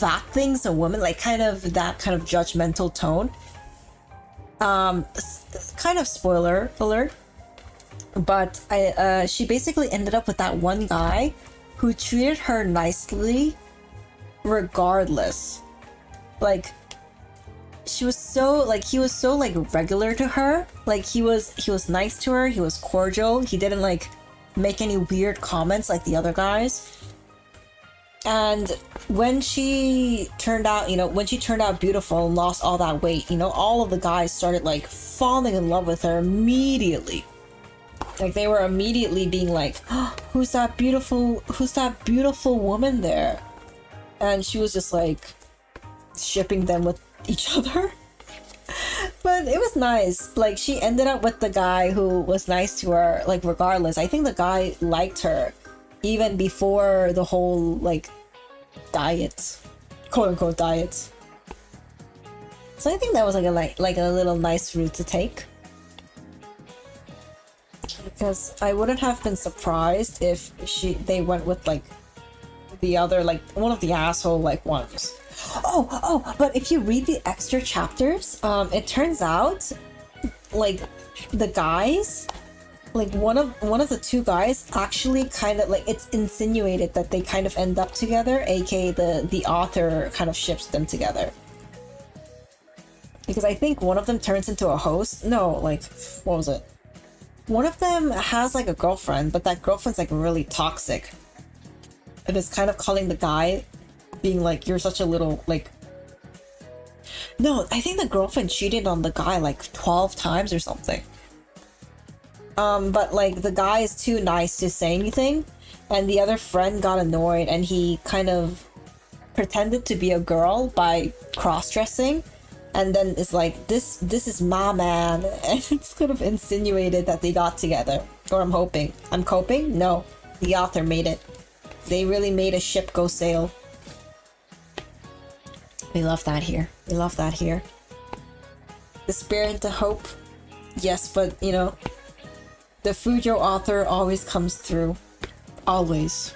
That thing's a woman? Like kind of that kind of judgmental tone. Kind kind of spoiler alert, but she basically ended up with that one guy who treated her nicely regardless. Like, she was so, like, he was so, like, regular to her. Like, he was nice to her, he was cordial, he didn't, like, make any weird comments like the other guys. And when she turned out, you know, when she turned out beautiful and lost all that weight, you know, all of the guys started, like, falling in love with her immediately. Like, they were immediately being like, oh, who's that beautiful woman there? And she was just, like, shipping them with each other. But it was nice. Like, she ended up with the guy who was nice to her, like, regardless. I think the guy liked her even before the whole, like, diet, quote-unquote diet. So I think that was like a little nice route to take. Because I wouldn't have been surprised if they went with, like, the other, like, one of the asshole, like, ones. Oh, but if you read the extra chapters, it turns out, like, the guys, like, one of the two guys actually kind of, like, it's insinuated that they kind of end up together, aka the author kind of ships them together. Because I think one of them turns into a host. No, like, what was it? One of them has, like, a girlfriend, but that girlfriend's, like, really toxic. And is kind of calling the guy, being like, you're such a little, like... No, I think the girlfriend cheated on the guy, like, 12 times or something. But, like, the guy is too nice to say anything, and the other friend got annoyed, and he kind of pretended to be a girl by cross-dressing, and then it's like, this is my man, and it's kind of insinuated that they got together. Or I'm hoping. I'm coping? No. The author made it. They really made a ship go sail. We love that here. We love that here. Despair into hope. Yes, but, you know, the Fujo author always comes through. Always.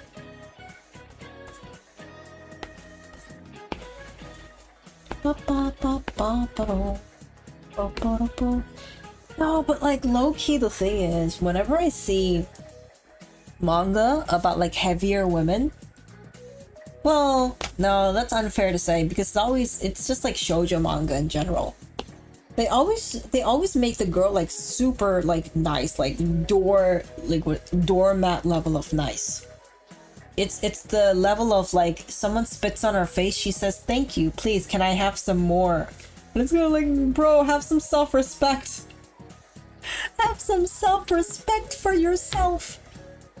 No, but, like, low-key the thing is, whenever I see manga about, like, heavier women, well, no, that's unfair to say, because it's just like shoujo manga in general. They always make the girl, like, super, like, nice, like doormat level of nice. It's the level of, like, someone spits on her face, she says, thank you, please, can I have some more? And it's gonna, like, bro, have some self-respect. Have some self-respect for yourself.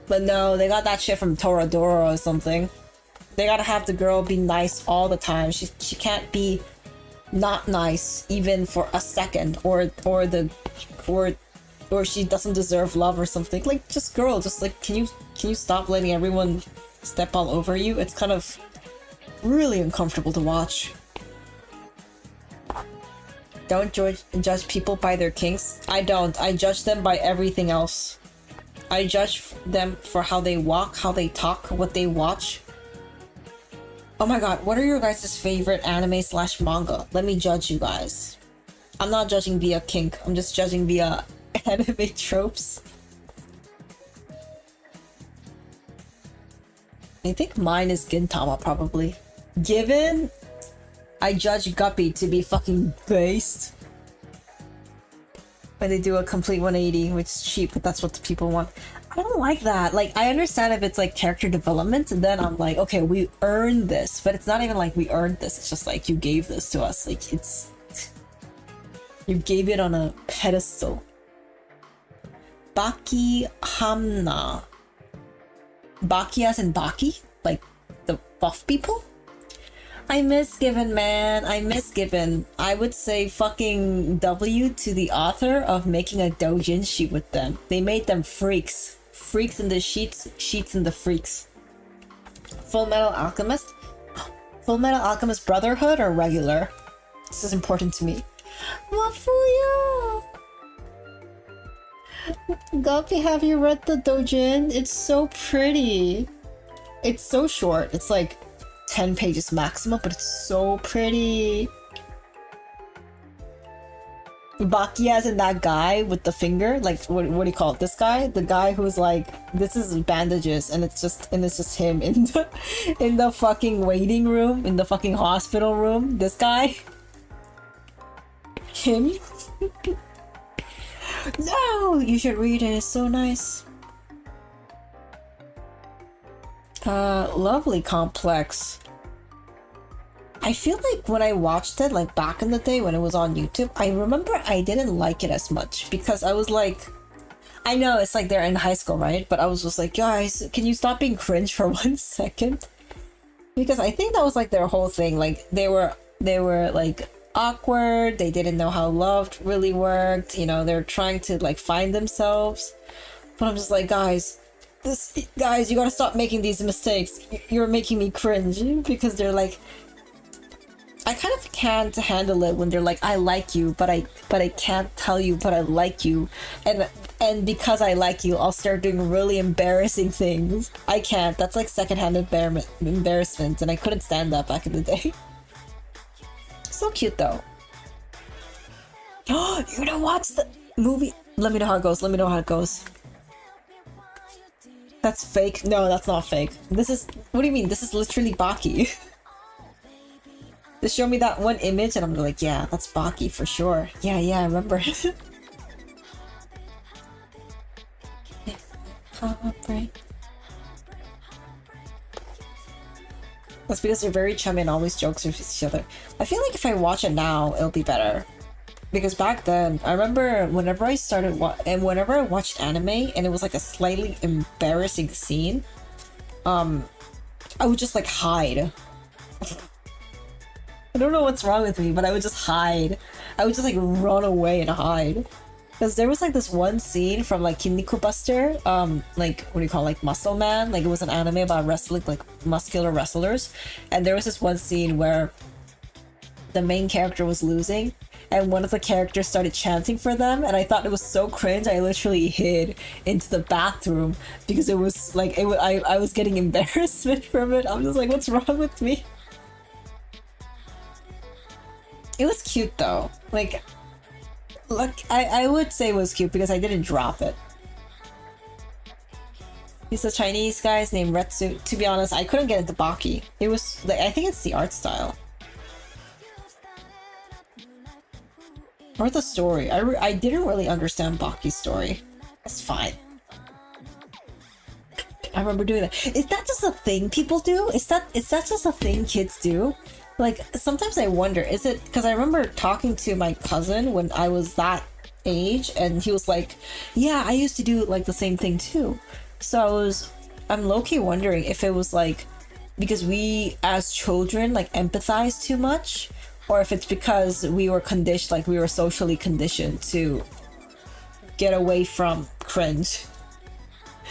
But no, they got that shit from Toradora or something. They gotta have the girl be nice all the time. She can't be not nice even for a second, or she doesn't deserve love or something. Like, just girl, just like, can you stop letting everyone step all over you? It's kind of really uncomfortable to watch. Don't judge people by their kinks. I don't. I judge them by everything else. I judge them for how they walk, how they talk, what they watch. Oh my god, what are your guys' favorite anime / manga? Let me judge you guys. I'm not judging via kink, I'm just judging via anime tropes. I think mine is Gintama, probably. Given I judge Guppy to be fucking based. When they do a complete 180, which is cheap, but that's what the people want. I don't like that. Like, I understand if it's like character development, and then I'm like, okay, we earned this, but it's not even like we earned this. It's just like, you gave this to us. Like, you gave it on a pedestal. Baki Hamna. Baki as in Baki? Like, the buff people? I miss Given, man. I miss Given. I would say fucking W to the author of making a doujinshi with them. They made them freaks. Freaks in the sheets, sheets in the freaks. Full Metal Alchemist? Full Metal Alchemist Brotherhood or regular? This is important to me. Mafuya! Guppy, have you read the doujin? It's so pretty. It's so short. It's like 10 pages maximum, but it's so pretty. Baki as in that guy with the finger, like what do you call it? This guy, the guy who's like, this is bandages, and it's just him in the fucking waiting room, in the fucking hospital room. This guy, him. No, you should read it. It's so nice. Lovely complex. I feel like when I watched it, like back in the day when it was on YouTube, I remember I didn't like it as much because I was like, I know it's like they're in high school, right? But I was just like, guys, can you stop being cringe for 1 second? Because I think that was like their whole thing. Like they were like awkward. They didn't know how love really worked. You know, they're trying to like find themselves. But I'm just like, guys, you gotta stop making these mistakes. You're making me cringe because they're like. I kind of can't handle it when they're like, I like you, but I can't tell you, but I like you, and because I like you, I'll start doing really embarrassing things. I can't. That's like secondhand embarrassment, and I couldn't stand that back in the day. So cute though. Oh, you're gonna watch the movie? Let me know how it goes. Let me know how it goes. That's fake? No, that's not fake. This is. What do you mean? This is literally Baki. Just show me that one image and I'm like, yeah, that's Baki for sure. Yeah, I remember. That's because they're very chummy and always jokes with each other. I feel like if I watch it now, it'll be better. Because back then, I remember whenever I started whenever I watched anime and it was like a slightly embarrassing scene, I would just like hide. I don't know what's wrong with me, but I would just hide. I would just like run away and hide. Because there was like this one scene from like Kinniku Buster, like what do you call it? Like Muscle Man? Like it was an anime about wrestling, like muscular wrestlers. And there was this one scene where the main character was losing and one of the characters started chanting for them, and I thought it was so cringe. I literally hid into the bathroom because it was like I was getting embarrassment from it. I was just like, what's wrong with me? It was cute though. Like, look, I would say it was cute because I didn't drop it. He's a Chinese guy named Retsu. To be honest, I couldn't get into Baki. It was like, I think it's the art style. Or the story. I didn't really understand Baki's story. That's fine. I remember doing that. Is that just a thing people do? Is that just a thing kids do? Like, sometimes I wonder, is it... Because I remember talking to my cousin when I was that age, and he was like, yeah, I used to do, like, the same thing, too. So I'm low-key wondering if it was, like, because we, as children, like, empathize too much, or if it's because we were conditioned, like, we were socially conditioned to get away from cringe.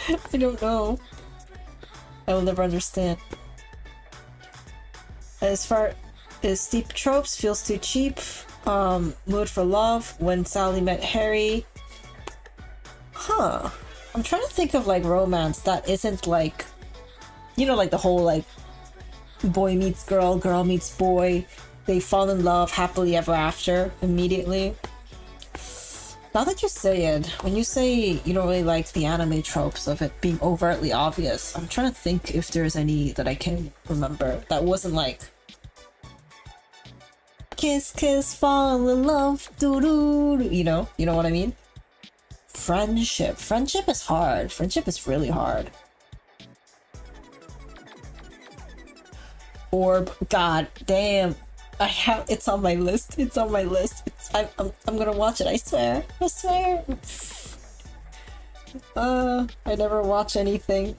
I don't know. I will never understand. As far as steep tropes, feels too cheap. Mood for love, when Sally met Harry. Huh. I'm trying to think of like romance that isn't like, you know, like the whole like boy meets girl, girl meets boy, they fall in love happily ever after immediately. Now that you say it, when you say you don't really like the anime tropes of it being overtly obvious, I'm trying to think if there's any that I can remember that wasn't like kiss, kiss, fall in love, doo-doo, you know what I mean? Friendship is hard. Friendship is really hard. Orb, god damn. It's on my list. It's on my list. I'm gonna watch it, I swear. I swear. I never watch anything.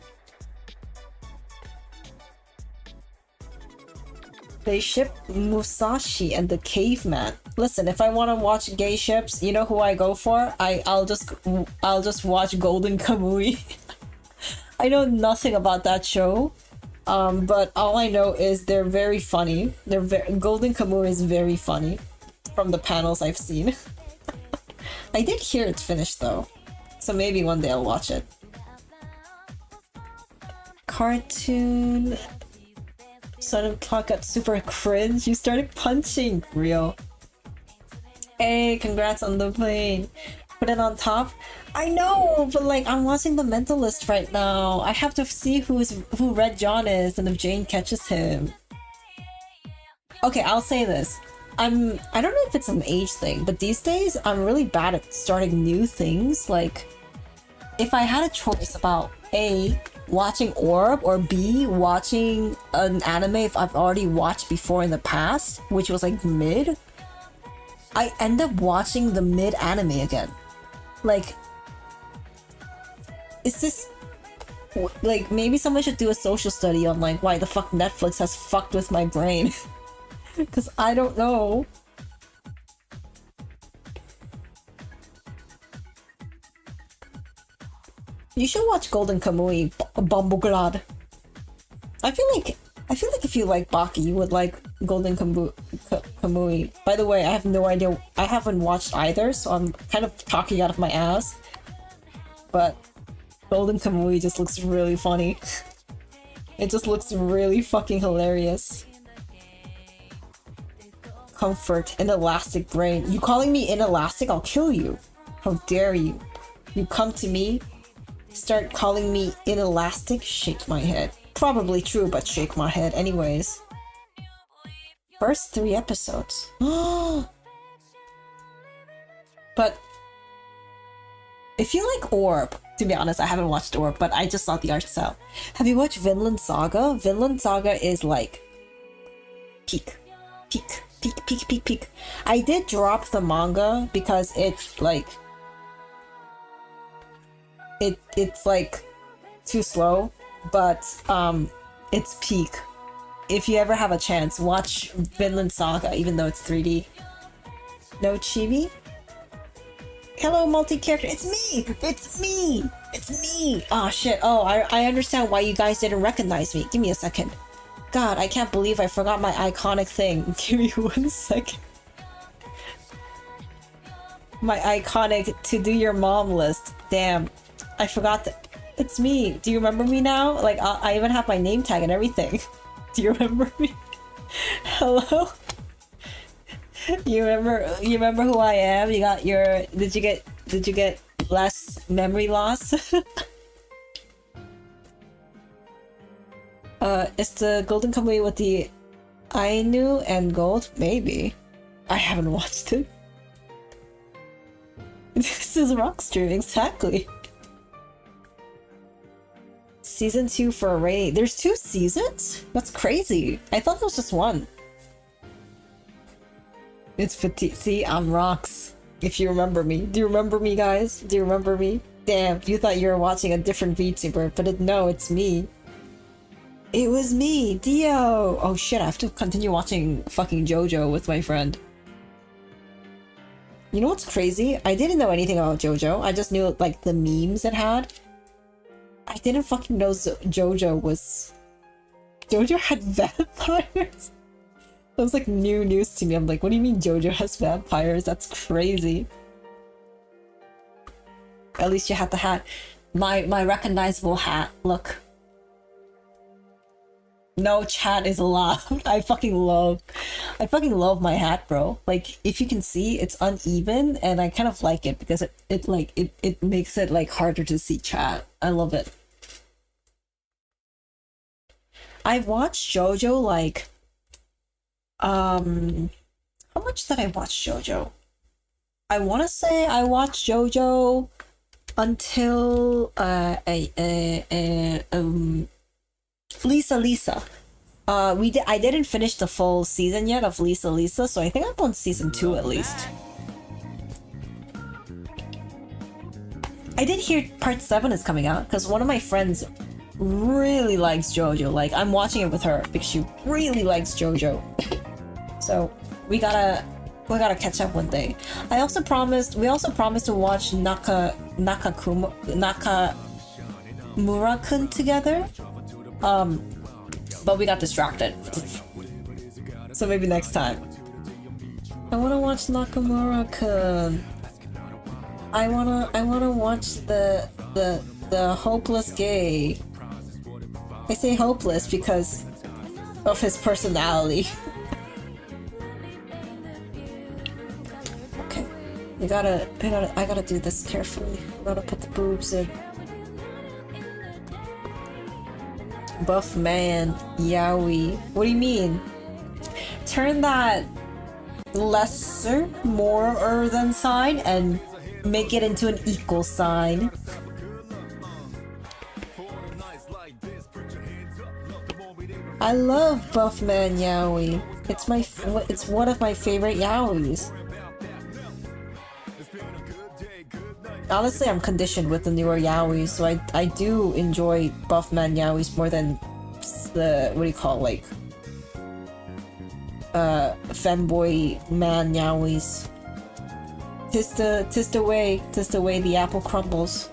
They ship Musashi and the Caveman. Listen, if I want to watch gay ships, you know who I go for? I'll just watch Golden Kamui. I know nothing about that show. But all I know is they're very funny. Golden Kamuy is very funny from the panels I've seen. I did hear it's finished though, so maybe one day I'll watch it. Cartoon. Sudden plot got super cringe. You started punching. Real. Hey, congrats on the plane. Put it on top. I know, but like I'm watching The Mentalist right now. I have to see who Red John is and if Jane catches him. Okay, I'll say this. I don't know if it's an age thing, but these days I'm really bad at starting new things. Like, if I had a choice about A, watching Orb, or B, watching an anime if I've already watched before in the past, which was like mid, I end up watching the mid anime again. Like, is this like, maybe someone should do a social study on like why the fuck Netflix has fucked with my brain. Because I don't know. You should watch Golden Kamui, Bumbleglad. I feel like if you like Baki, you would like Golden Kamui. By the way, I have no idea. I haven't watched either, so I'm kind of talking out of my ass. But Golden Kamui just looks really funny. It just looks really fucking hilarious. Comfort, inelastic brain. You calling me inelastic? I'll kill you. How dare you? You come to me, start calling me inelastic? Shake my head. Probably true, but shake my head anyways. First 3 episodes. But if you like Orb, to be honest, I haven't watched Orb, but I just saw the art style. Have you watched Vinland Saga? Vinland Saga is like peak. I did drop the manga because it's like it's like too slow, but it's peak. If you ever have a chance, watch Vinland Saga, even though it's 3D. No chibi? Hello, multi-character. It's me! It's me! It's me! Oh shit. Oh, I understand why you guys didn't recognize me. Give me a second. God, I can't believe I forgot my iconic thing. Give me 1 second. My iconic to do your mom list. Damn. I forgot that. It's me. Do you remember me now? Like, I even have my name tag and everything. Do you remember me? Hello? You remember who I am? You got your... Did you get less memory loss? It's the Golden Kamuy with the Ainu and gold? Maybe. I haven't watched it. This is Rockstream, exactly. Season 2 for a raid. There's 2 seasons? That's crazy. I thought there was just 1. It's petite. See, I'm Rocks. If you remember me. Do you remember me, guys? Do you remember me? Damn, you thought you were watching a different VTuber, but no, it's me. It was me, Dio! Oh shit, I have to continue watching fucking JoJo with my friend. You know what's crazy? I didn't know anything about JoJo. I just knew, like, the memes it had. I didn't fucking know JoJo was... JoJo had vampires? That was like new news to me. I'm like, what do you mean JoJo has vampires? That's crazy. At least you had the hat. My recognizable hat. Look. No chat is allowed. I fucking love my hat, bro. Like, if you can see, it's uneven, and I kind of like it because it makes it like harder to see chat. I love it. I've watched JoJo like how much did I watch JoJo? I want to say I watched JoJo until Lisa. I didn't finish the full season yet of Lisa, so I think I'm on season 2 at least. I did hear part 7 is coming out because one of my friends really likes JoJo. Like, I'm watching it with her because she really likes JoJo. So we gotta catch up one day. We also promised to watch Nakamura-kun together. But we got distracted. So maybe next time. I wanna watch Nakamura-kun. I wanna watch the hopeless gay. I say hopeless because of his personality. I gotta do this carefully. I gotta put the boobs in. Buff man, yaoi. What do you mean? Turn that lesser, more than sign and make it into an equal sign. I love buff man yaoi. It's one of my favorite yaois. Honestly, I'm conditioned with the newer yaois, so I do enjoy buff man yaois more than the, what do you call, like, femboy man yaois. Tis the way the apple crumbles.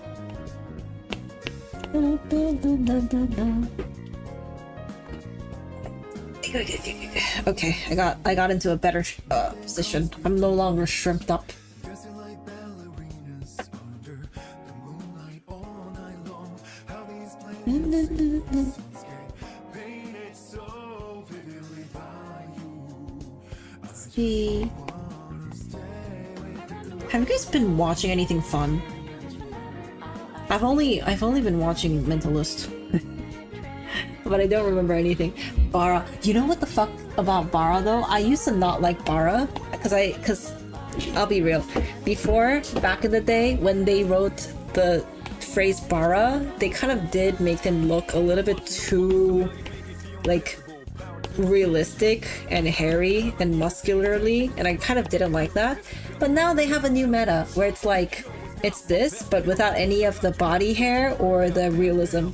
Okay, I got into a better position. I'm no longer shrimped up. See. Have you guys been watching anything fun? I've only been watching Mentalist. But I don't remember anything. Bara. You know what the fuck about Bara though? I used to not like Bara because I'll be real. Before, back in the day, when they wrote the phrase Bara, they kind of did make them look a little bit too, like, realistic and hairy and muscularly, and I kind of didn't like that. But now they have a new meta where it's like, it's this, but without any of the body hair or the realism.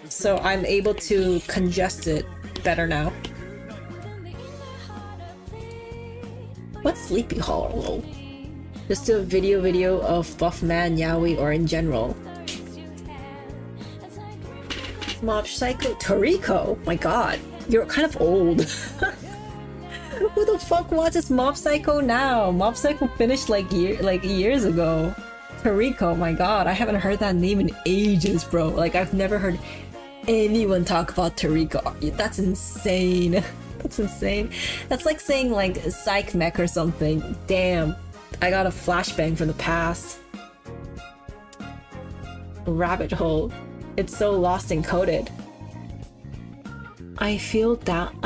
So I'm able to congest it better now. What's Sleepy Hollow? Just do a video of buff man yaoi or in general. Mob Psycho Toriko? My god, you're kind of old. Who the fuck watches Mob Psycho now? Mob Psycho finished like years ago. Toriko, my god, I haven't heard that name in ages, bro. Like, I've never heard anyone talk about Toriko. That's insane. That's insane. That's like saying like Psych Mech or something. Damn, I got a flashbang from the past. Rabbit hole. It's so lost and coded. I feel down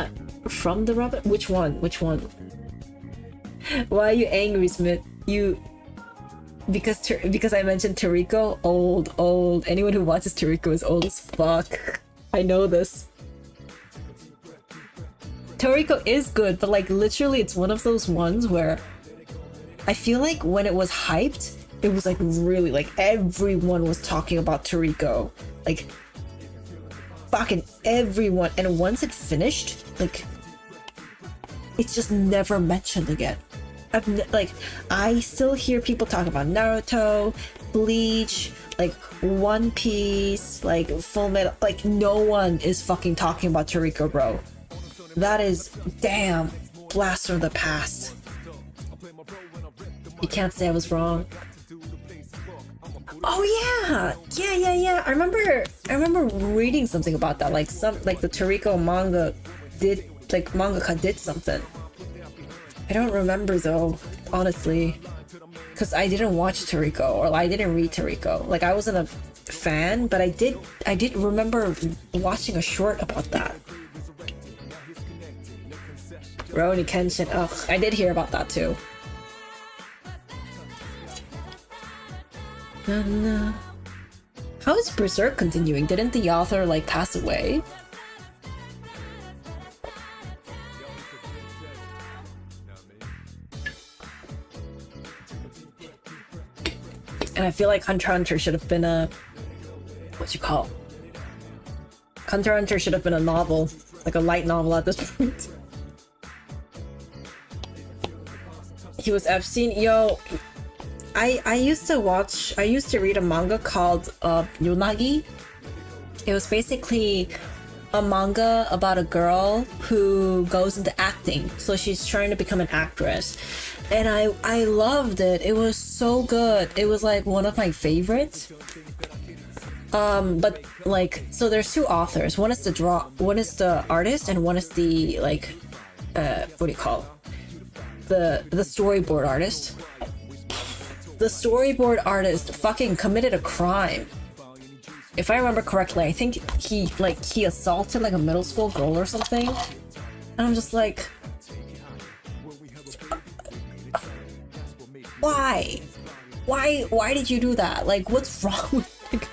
from the rabbit. Which one? Which one? Why are you angry, Smith? You because I mentioned Toriko. Old. Anyone who watches Toriko is old as fuck. I know this. Toriko is good, but like literally, it's one of those ones where I feel like when it was hyped, it was like really like everyone was talking about Toriko. Like fucking everyone, and once it finished, like it's just never mentioned again. I still hear people talk about Naruto, Bleach, like One Piece, like Full Metal. Like no one is fucking talking about Toriko, bro. That is damn blast from the past. You can't say I was wrong. Oh yeah. I remember reading something about that. Like the Toriko manga mangaka did something. I don't remember though, honestly, because I didn't watch Toriko or I didn't read Toriko. Like I wasn't a fan, but I did remember watching a short about that. Rurouni Kenshin. Ugh, I did hear about that too. How is Berserk continuing? Didn't the author like pass away? And I feel like Hunter x Hunter should have been a Hunter x Hunter should have been a novel, like a light novel at this point. He was Epstein. Yo, I used to read a manga called Yonagi. It was basically a manga about a girl who goes into acting. So she's trying to become an actress. And I loved it. It was so good. It was like one of my favorites. But like, so there's two authors. One is the artist, and one is the like what do you call it? The storyboard artist. the storyboard artist fucking committed a crime. If I remember correctly, I think he assaulted like a middle school girl or something. And I'm just like, why? Why did you do that? Like, what's wrong with, like,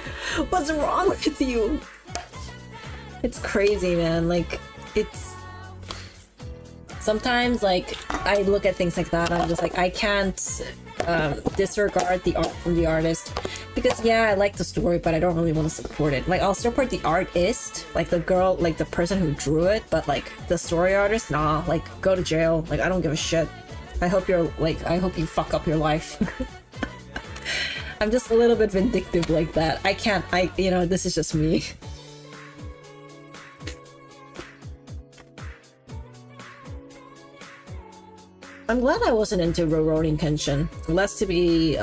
what's wrong with you? It's crazy, man. Like, it's sometimes like I look at things like that and I'm just like, I can't disregard the art from the artist, because yeah, I like the story, but I don't really want to support it. Like, I'll support the artist, like the girl, like the person who drew it, but like the story artist, nah, like go to jail. Like, I don't give a shit. I hope you're like, I hope you fuck up your life. I'm just a little bit vindictive like that. I can't, you know, this is just me. I'm glad I wasn't into Rurouni Kenshin. Less to be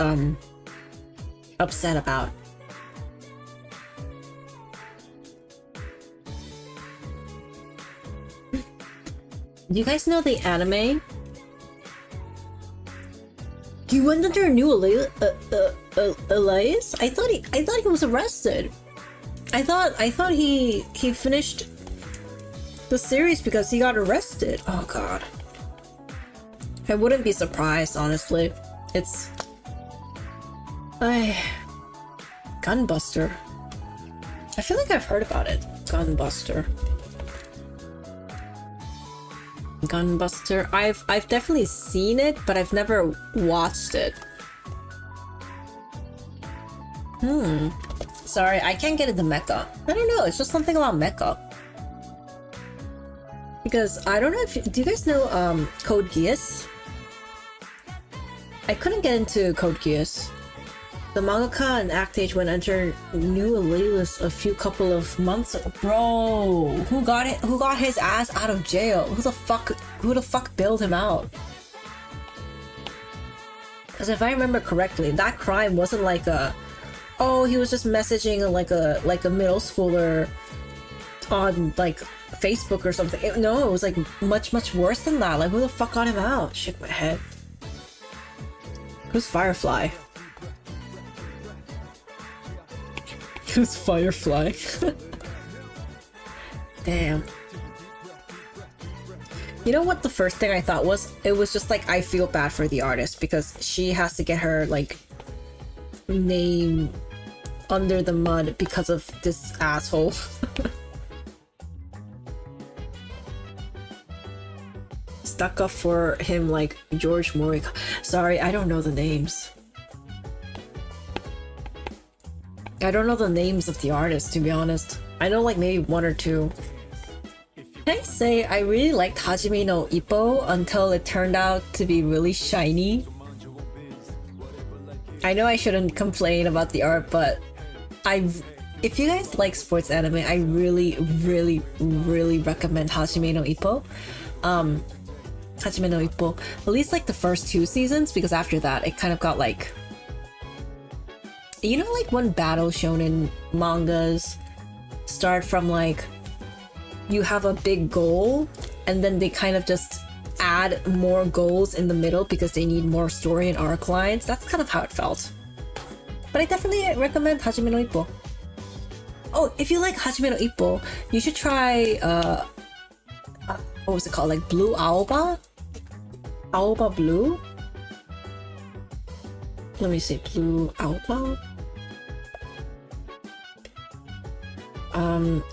upset about. Do you guys know the anime? He went under a new alias? I thought he was arrested. I thought he finished the series because he got arrested. Oh god. I wouldn't be surprised, honestly. It's Gunbuster. I feel like I've heard about it. Gunbuster. Gunbuster. I've definitely seen it, but I've never watched it. Sorry, I can't get into mecha. I don't know, it's just something about mecha. Because I don't know if do you guys know Code Geass? I couldn't get into Code Geass. The mangaka and Actage went under new alias a couple of months ago. Bro, who got his ass out of jail? Who the fuck bailed him out? Because if I remember correctly, that crime wasn't like a, oh, he was just messaging like a middle schooler on like Facebook or something. No, it was like much worse than that. Like, who the fuck got him out? Shake my head. Who's Firefly? Who's Firefly? Damn. You know what the first thing I thought was? It was just like, I feel bad for the artist because she has to get her like name under the mud because of this asshole. Stuck up for him like George Morika. Sorry, I don't know the names. I don't know the names of the artists, to be honest. I know like maybe one or two. Can I say I really liked Hajime no Ippo until it turned out to be really shiny? I know I shouldn't complain about the art, but if you guys like sports anime, I really recommend Hajime no Ippo. Hajime no Ippo. At least like the first 2 seasons, because after that it kind of got like, you know, like when battle shonen mangas start from like, you have a big goal and then they kind of just add more goals in the middle because they need more story and arc lines. That's kind of how it felt. But I definitely recommend Hajime no Ippo. Oh, if you like Hajime no Ippo, you should try what was it called? Like Blue Aoba? Aoba Blue? Let me see, Blue Aoba?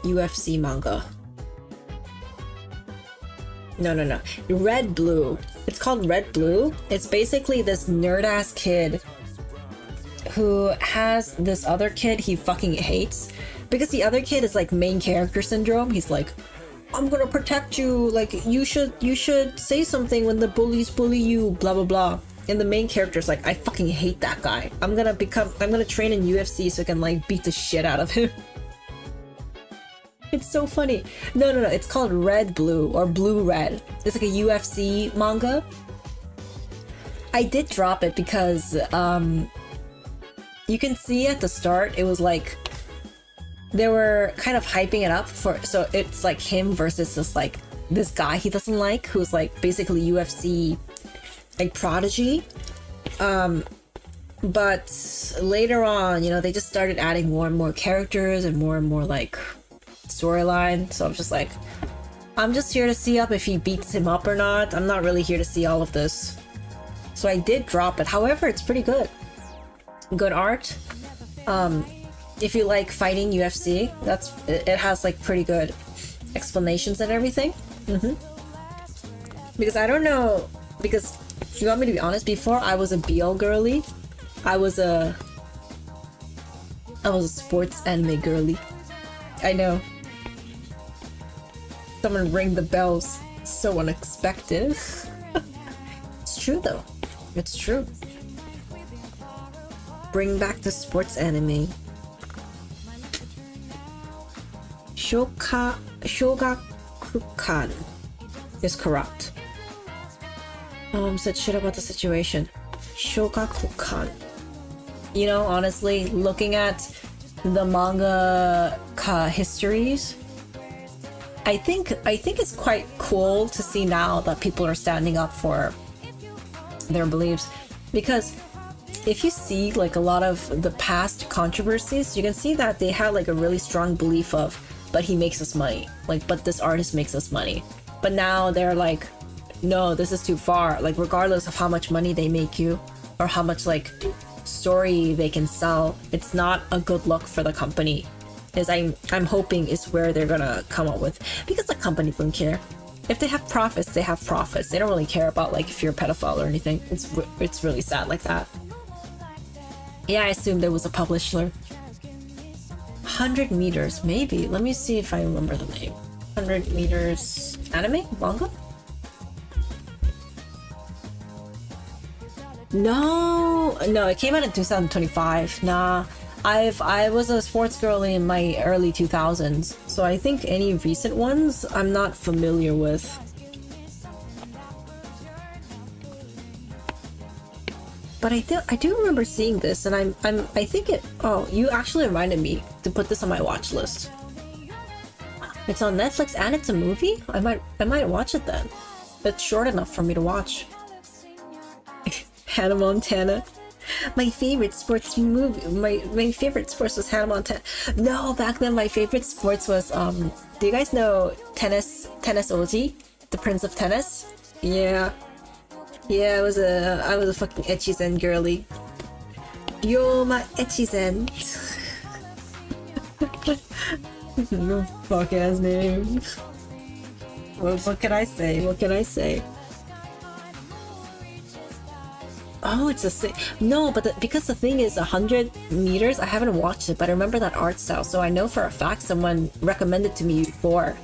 UFC manga. No. Red Blue. It's called Red Blue. It's basically this nerd-ass kid who has this other kid he fucking hates. Because the other kid is like main character syndrome. He's like, I'm gonna protect you, like you should say something when the bullies bully you, blah blah blah. And the main character's like, I fucking hate that guy. I'm gonna train in UFC so I can like beat the shit out of him. It's so funny. No, it's called Red Blue or Blue Red. It's like a UFC manga. I did drop it because you can see at the start it was like they were kind of hyping it up for, so it's like him versus this guy he doesn't like, who's like basically UFC like prodigy. But later on, you know, they just started adding more and more characters and more like storyline. So I'm just like, I'm just here to see up if he beats him up or not. I'm not really here to see all of this. So I did drop it. However, it's pretty good. Good art. If you like fighting UFC, it has like pretty good explanations and everything. Because I don't know, because if you want me to be honest, before I was a BL girly, I was a sports anime girly. I know. Someone ring the bells. So unexpected. It's true though. It's true. Bring back the sports anime. Shogakukan is corrupt. Said shit about the situation. Shogakukan. You know, honestly, looking at the manga histories, I think it's quite cool to see now that people are standing up for their beliefs, because if you see like a lot of the past controversies, you can see that they had like a really strong belief of, but he makes us money, like, but this artist makes us money. But now they're like, no, this is too far. Like, regardless of how much money they make you or how much like story they can sell, it's not a good look for the company. Is I'm hoping is where they're gonna come up with, because the company don't care. If they have profits, they have profits. They don't really care about like if you're a pedophile or anything. It's really sad like that. Yeah, I assumed there was a publisher. 100 meters, maybe. Let me see if I remember the name. 100 meters anime? Manga? No, it came out in 2025. Nah, I was a sports girl in my early 2000s, so I think any recent ones I'm not familiar with. But I do remember seeing this, and I think it. Oh, you actually reminded me to put this on my watch list. It's on Netflix and it's a movie. I might watch it then. It's short enough for me to watch. Hannah Montana. My favorite sports movie. My favorite sports was Hannah Montana. No, back then my favorite sports was do you guys know Tennis Oji, the Prince of Tennis? Yeah. Yeah, I was a fucking Echizen girly. Ryoma Echizen. No fuck ass name. What can I say? What can I say? Oh, it's a thing. No, but because the thing is 100 meters, I haven't watched it, but I remember that art style, so I know for a fact someone recommended to me before.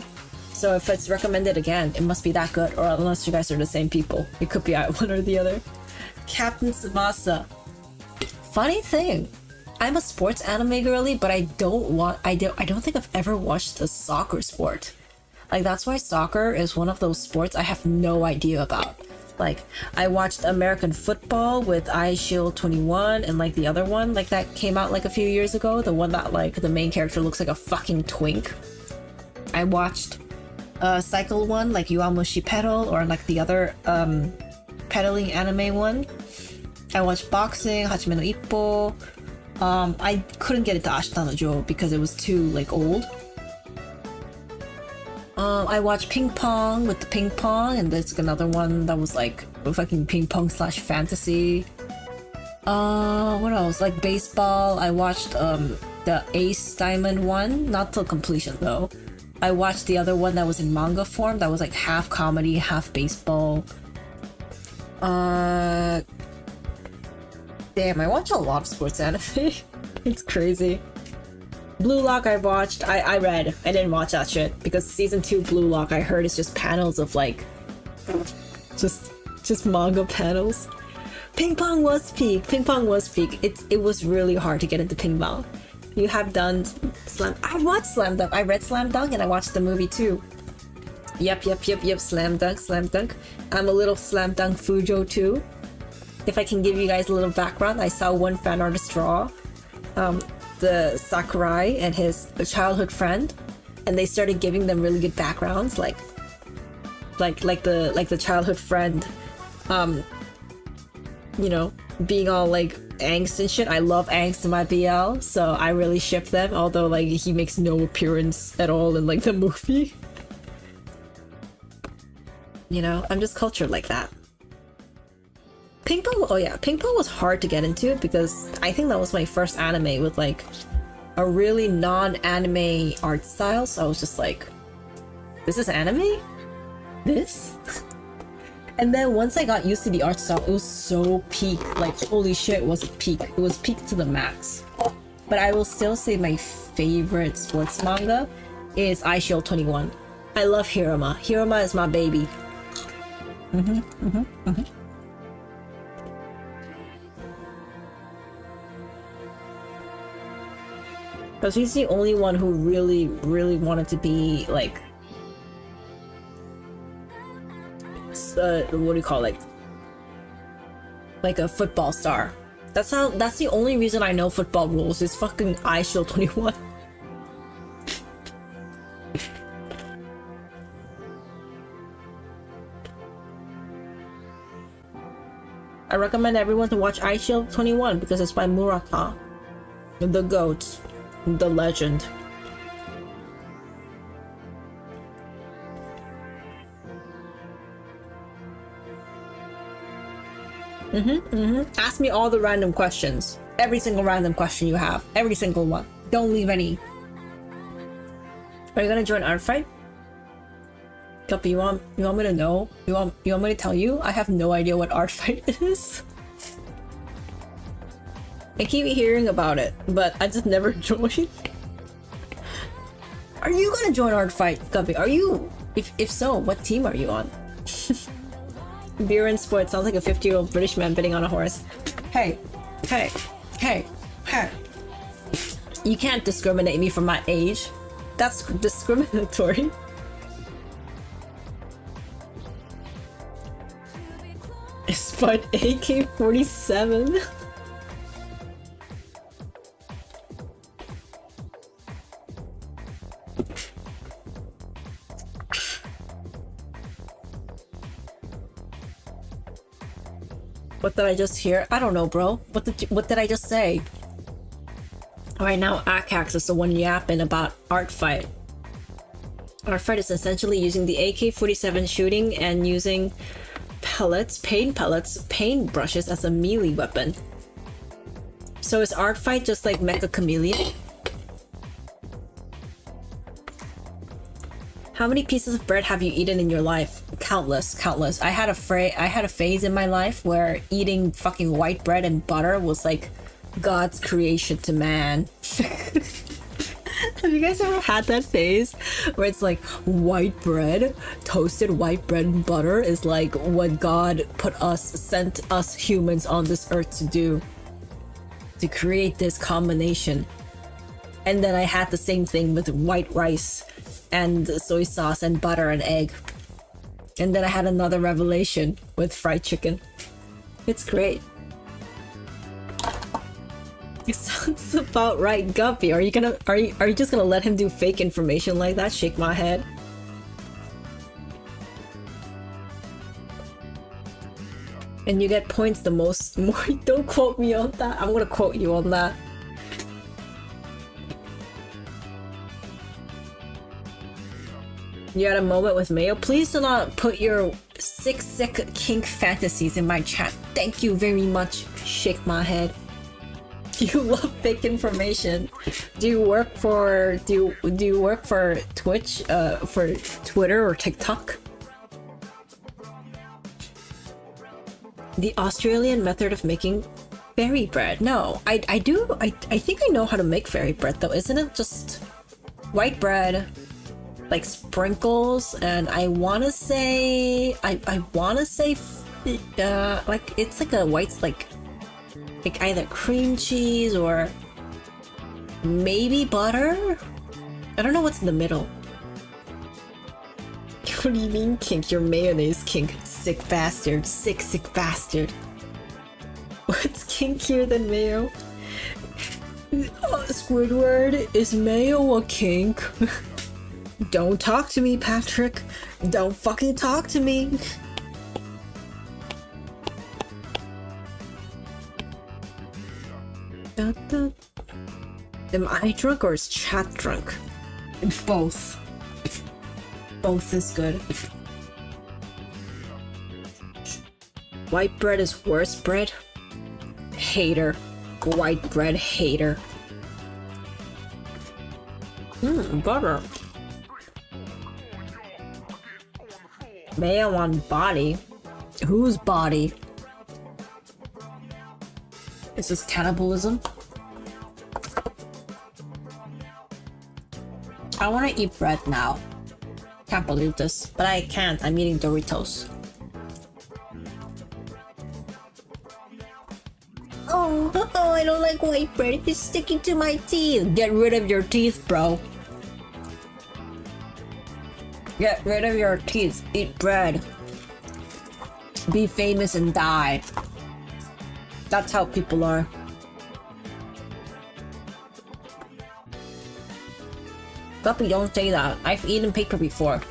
So if it's recommended again, it must be that good, or unless you guys are the same people. It could be one or the other. Captain Tsubasa. Funny thing, I'm a sports anime girly, but I don't think I've ever watched a soccer sport. Like, that's why soccer is one of those sports I have no idea about. Like, I watched American football with Eye Shield 21 and like the other one, like that came out like a few years ago. The one that like the main character looks like a fucking twink. I watched cycle one, like Yuamushi Pedal, or like the other pedaling anime one. I watched boxing, Hachime no Ippo. I couldn't get into Ashita no Jo because it was too like old. I watched ping pong with the ping pong, and there's another one that was like fucking ping pong / fantasy. What else? Like baseball. I watched the Ace Diamond one, not till completion though. I watched the other one that was in manga form, that was like half comedy, half baseball. Damn, I watch a lot of sports anime. It's crazy. Blue Lock I watched. I read. I didn't watch that shit because season 2 Blue Lock I heard is just panels of like just manga panels. Ping pong was peak. Ping pong was peak. It was really hard to get into ping pong. You have done Slam. I watched Slam Dunk. I read Slam Dunk and I watched the movie too. Yep. Slam Dunk. I'm a little Slam Dunk Fujo too. If I can give you guys a little background, I saw one fan artist draw the Sakurai and his childhood friend, and they started giving them really good backgrounds, like the childhood friend, you know, being all like angst and shit. I love angst in my BL, so I really ship them, although like he makes no appearance at all in like the movie. You know, I'm just cultured like that. Ping-pong, oh yeah, ping-pong was hard to get into because I think that was my first anime with like a really non-anime art style, so I was just like, this is anime? This? And then once I got used to the art style, it was so peak, like holy shit, it was a peak. It was peak to the max. But I will still say my favorite sports manga is I Shield 21. I love Hirama. Hirama is my baby. Because he's the only one who really, really wanted to be like, what do you call it? Like a football star. That's the only reason I know football rules is fucking I Shield 21. I recommend everyone to watch I Shield 21 because it's by Murata, the GOAT, the legend. Ask me all the random questions. Every single random question you have. Every single one. Don't leave any. Are you gonna join art fight? Guppy, you want me to know? You want me to tell you? I have no idea what art fight is. I keep hearing about it, but I just never joined. Are you gonna join art fight, Guppy? Are you? If so, what team are you on? Beer and sports sounds like a 50-year-old British man betting on a horse. Hey. You can't discriminate me from my age. That's discriminatory. Spud AK-47. What did I just hear? I don't know, bro. What did I just say? Alright, now Akax is the one yapping about art fight. Art fight is essentially using the AK-47 shooting and using paint brushes as a melee weapon. So is art fight just like Mecha Chameleon? How many pieces of bread have you eaten in your life? Countless. I had a phase in my life where eating fucking white bread and butter was like God's creation to man. Have you guys ever had that phase where it's like white bread, toasted white bread and butter is like what God sent us humans on this earth to do, to create this combination? And then I had the same thing with white rice and soy sauce and butter and egg. And then I had another revelation with fried chicken. It's great. It sounds about right, Guppy. Are you just gonna let him do fake information like that? Shake my head. And you get points the most. Don't quote me on that. I'm gonna quote you on that. You had a moment with Mayo. Please do not put your sick kink fantasies in my chat. Thank you very much. Shake my head. You love fake information. Do you work for Twitch, for Twitter or TikTok? The Australian method of making fairy bread. No, I do. I think I know how to make fairy bread though. Isn't it just white bread, like sprinkles, and I wanna say like it's like a white like either cream cheese or maybe butter? I don't know what's in the middle. What do you mean kink? Your mayonnaise kink. Sick bastard. Sick bastard. What's kinkier than mayo? Squidward, is mayo a kink? Don't talk to me, Patrick. Don't fucking talk to me. Am I drunk or is chat drunk? Both. Both is good. White bread is worse bread? Hater. White bread hater. Butter. Mayo on body? Whose body? Is this cannibalism? I want to eat bread now. Can't believe this, but I can't. I'm eating Doritos. Oh, I don't like white bread. It's sticking to my teeth. Get rid of your teeth, bro. Get rid of your teeth. Eat bread. Be famous and die. That's how people are. Puppy, don't say that. I've eaten paper before.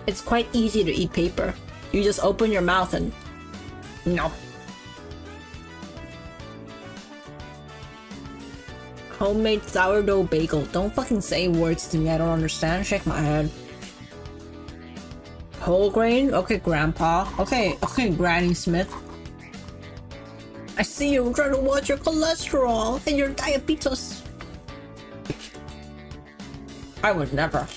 It's quite easy to eat paper. You just open your mouth and... No. Homemade sourdough bagel. Don't fucking say words to me. I don't understand. Shake my head. Whole grain? Okay, Grandpa. Okay, Granny Smith. I see you trying to watch your cholesterol and your diabetes. I would never.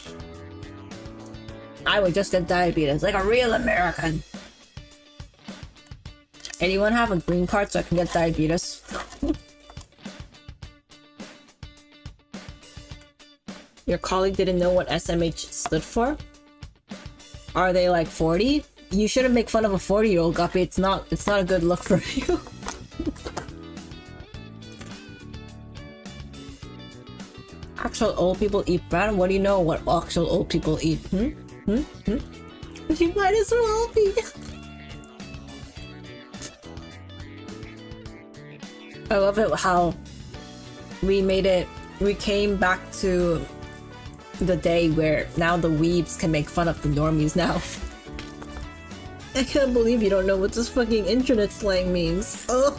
I would just get diabetes like a real American. Anyone have a green card so I can get diabetes? Your colleague didn't know what SMH stood for? Are they like 40? You shouldn't make fun of a 40-year-old, Guppy. It's not a good look for you. Actual old people eat bread? What do you know what actual old people eat? You might as well be. I love it how we came back to the day where now the weebs can make fun of the normies now. I can't believe you don't know what this fucking internet slang means. Oh,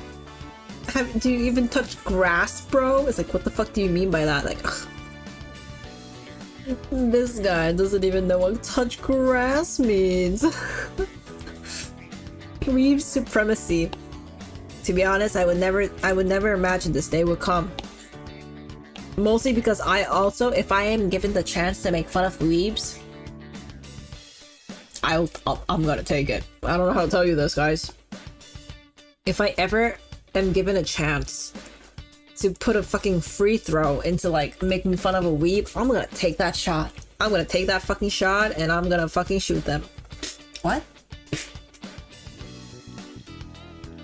do you even touch grass, bro? It's like, what the fuck do you mean by that? Like, ugh. This guy doesn't even know what touch grass means. Weeb supremacy. To be honest, I would never imagine this day would come. Mostly because I also, if I am given the chance to make fun of weebs, I'm gonna take it. I don't know how to tell you this, guys. If I ever am given a chance to put a fucking free throw into like making fun of a weeb, I'm gonna take that shot. I'm gonna take that fucking shot and I'm gonna fucking shoot them. What?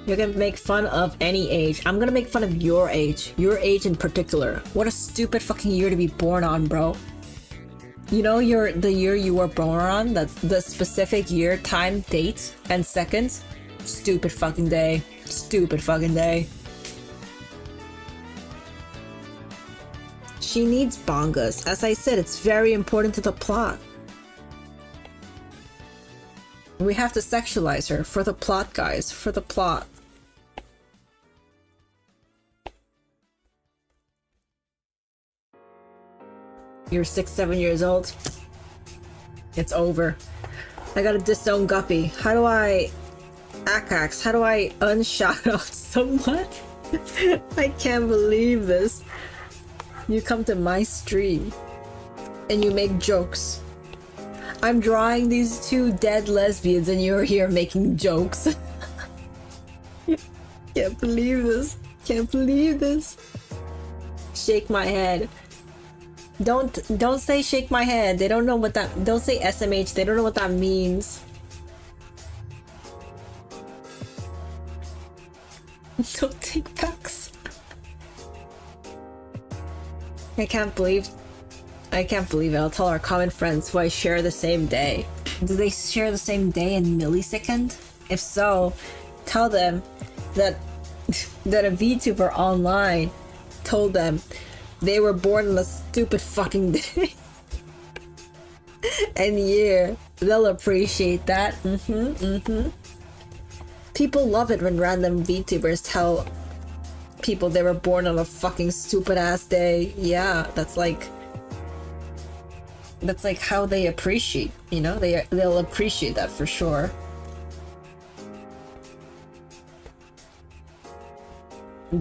You can make fun of any age. I'm gonna make fun of your age in particular. What a stupid fucking year to be born on, bro. You know the year you were born on, the specific year, time, date, and second? Stupid fucking day. Stupid fucking day. She needs bongas. As I said, it's very important to the plot. We have to sexualize her for the plot, guys. For the plot. You're 6-7 years old. It's over. I gotta disown Guppy. How do I... Akax, how do I unshout out someone? I can't believe this. You come to my stream and you make jokes. I'm drawing these two dead lesbians and you're here making jokes. Can't believe this. Can't believe this. Shake my head. Don't say shake my head. They don't know what that... Don't say SMH. They don't know what that means. Don't take backs. I can't believe it. I'll tell our common friends who I share the same day. Do they share the same day in millisecond? If so, tell them that a VTuber online told them they were born on a stupid fucking day. And yeah, they'll appreciate that. People love it when random VTubers tell people, they were born on a fucking stupid ass day. Yeah, that's like how they appreciate, you know? They'll appreciate that for sure.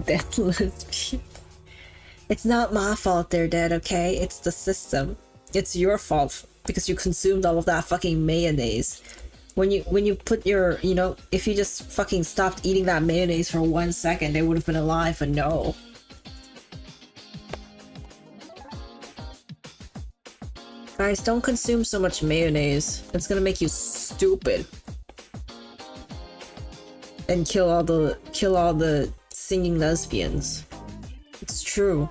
Dead lesbian. It's not my fault they're dead, okay? It's the system. It's your fault because you consumed all of that fucking mayonnaise. When you put your, you know, if you just fucking stopped eating that mayonnaise for 1 second, they would have been alive, but no. Guys, don't consume so much mayonnaise. It's gonna make you stupid. And kill all the singing lesbians. It's true.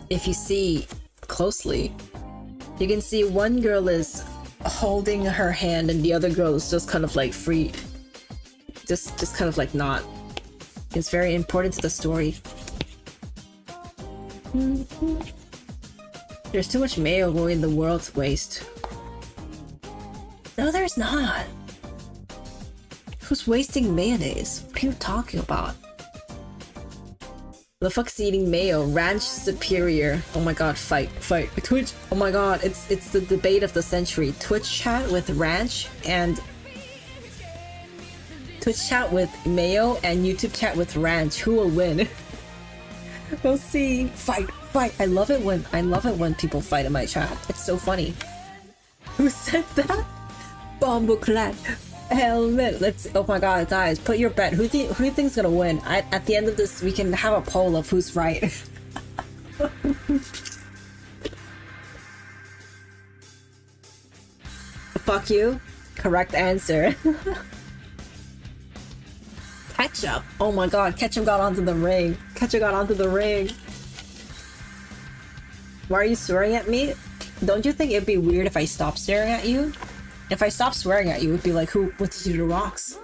If you see closely, you can see one girl is holding her hand and the other girl is just kind of like free. Just kind of like not. It's very important to the story. There's too much mayo going in the world to waste. No, there's not. Who's wasting mayonnaise? What are you talking about? The fuck's eating mayo? Ranch superior. Oh my god, fight. Twitch. Oh my god, it's the debate of the century. Twitch chat with ranch and Twitch chat with mayo and YouTube chat with ranch. Who will win? We'll see. Fight. I love it when people fight in my chat. It's so funny. Who said that? Bombo clan. Helmet. Let's. Oh my god, guys, put your bet. Who do you think's gonna win? At the end of this, we can have a poll of who's right. Fuck you. Correct answer. Ketchup. Oh my god, Ketchup got onto the ring. Why are you swearing at me? Don't you think it'd be weird if I stopped staring at you? If I stopped swearing at you, it'd be like, what did you do to rocks?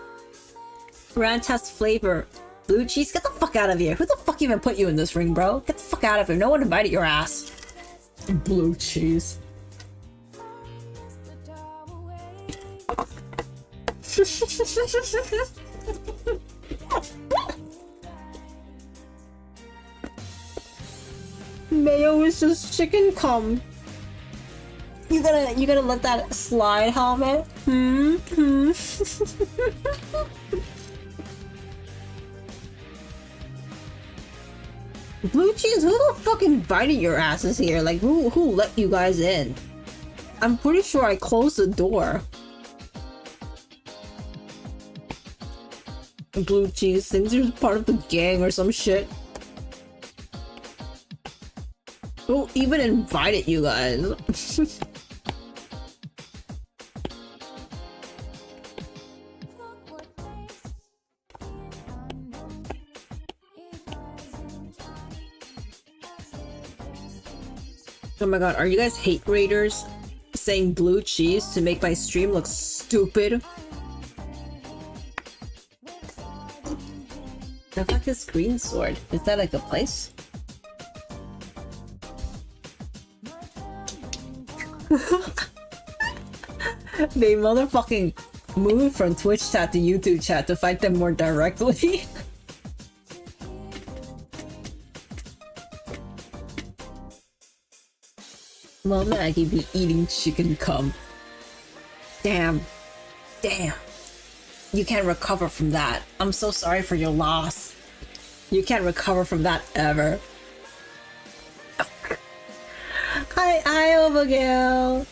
Ranch has flavor. Blue cheese? Get the fuck out of here. Who the fuck even put you in this ring, bro? Get the fuck out of here. No one invited your ass. Blue cheese. Mayo is just chicken cum. You gonna let that slide, Helmet? Blue cheese, who the fuck invited your asses here? Like, who let you guys in? I'm pretty sure I closed the door. Blue cheese thinks you're part of the gang or some shit. Who even invited you guys? Oh my god, are you guys hate raiders saying blue cheese to make my stream look stupid? The fuck is green sword? Is that like a place? They motherfucking moved from Twitch chat to YouTube chat to fight them more directly. Well, Maggie be eating chicken cum. Damn. You can't recover from that. I'm so sorry for your loss. You can't recover from that ever. Hi, Overkill.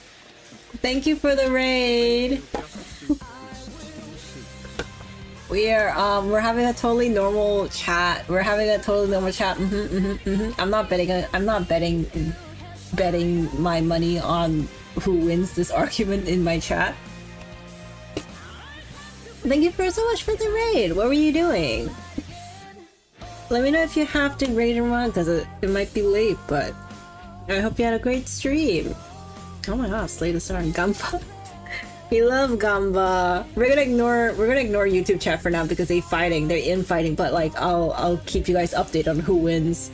Thank you for the raid. We're having a totally normal chat. I'm not betting my money on who wins this argument in my chat. Thank you so much for the raid. What were you doing? Let me know if you have to raid or not, because it might be late, but I hope you had a great stream. Oh my god, Slay the Star and Gamba. We love Gamba. We're gonna ignore YouTube chat for now because they're infighting, but like I'll keep you guys updated on who wins.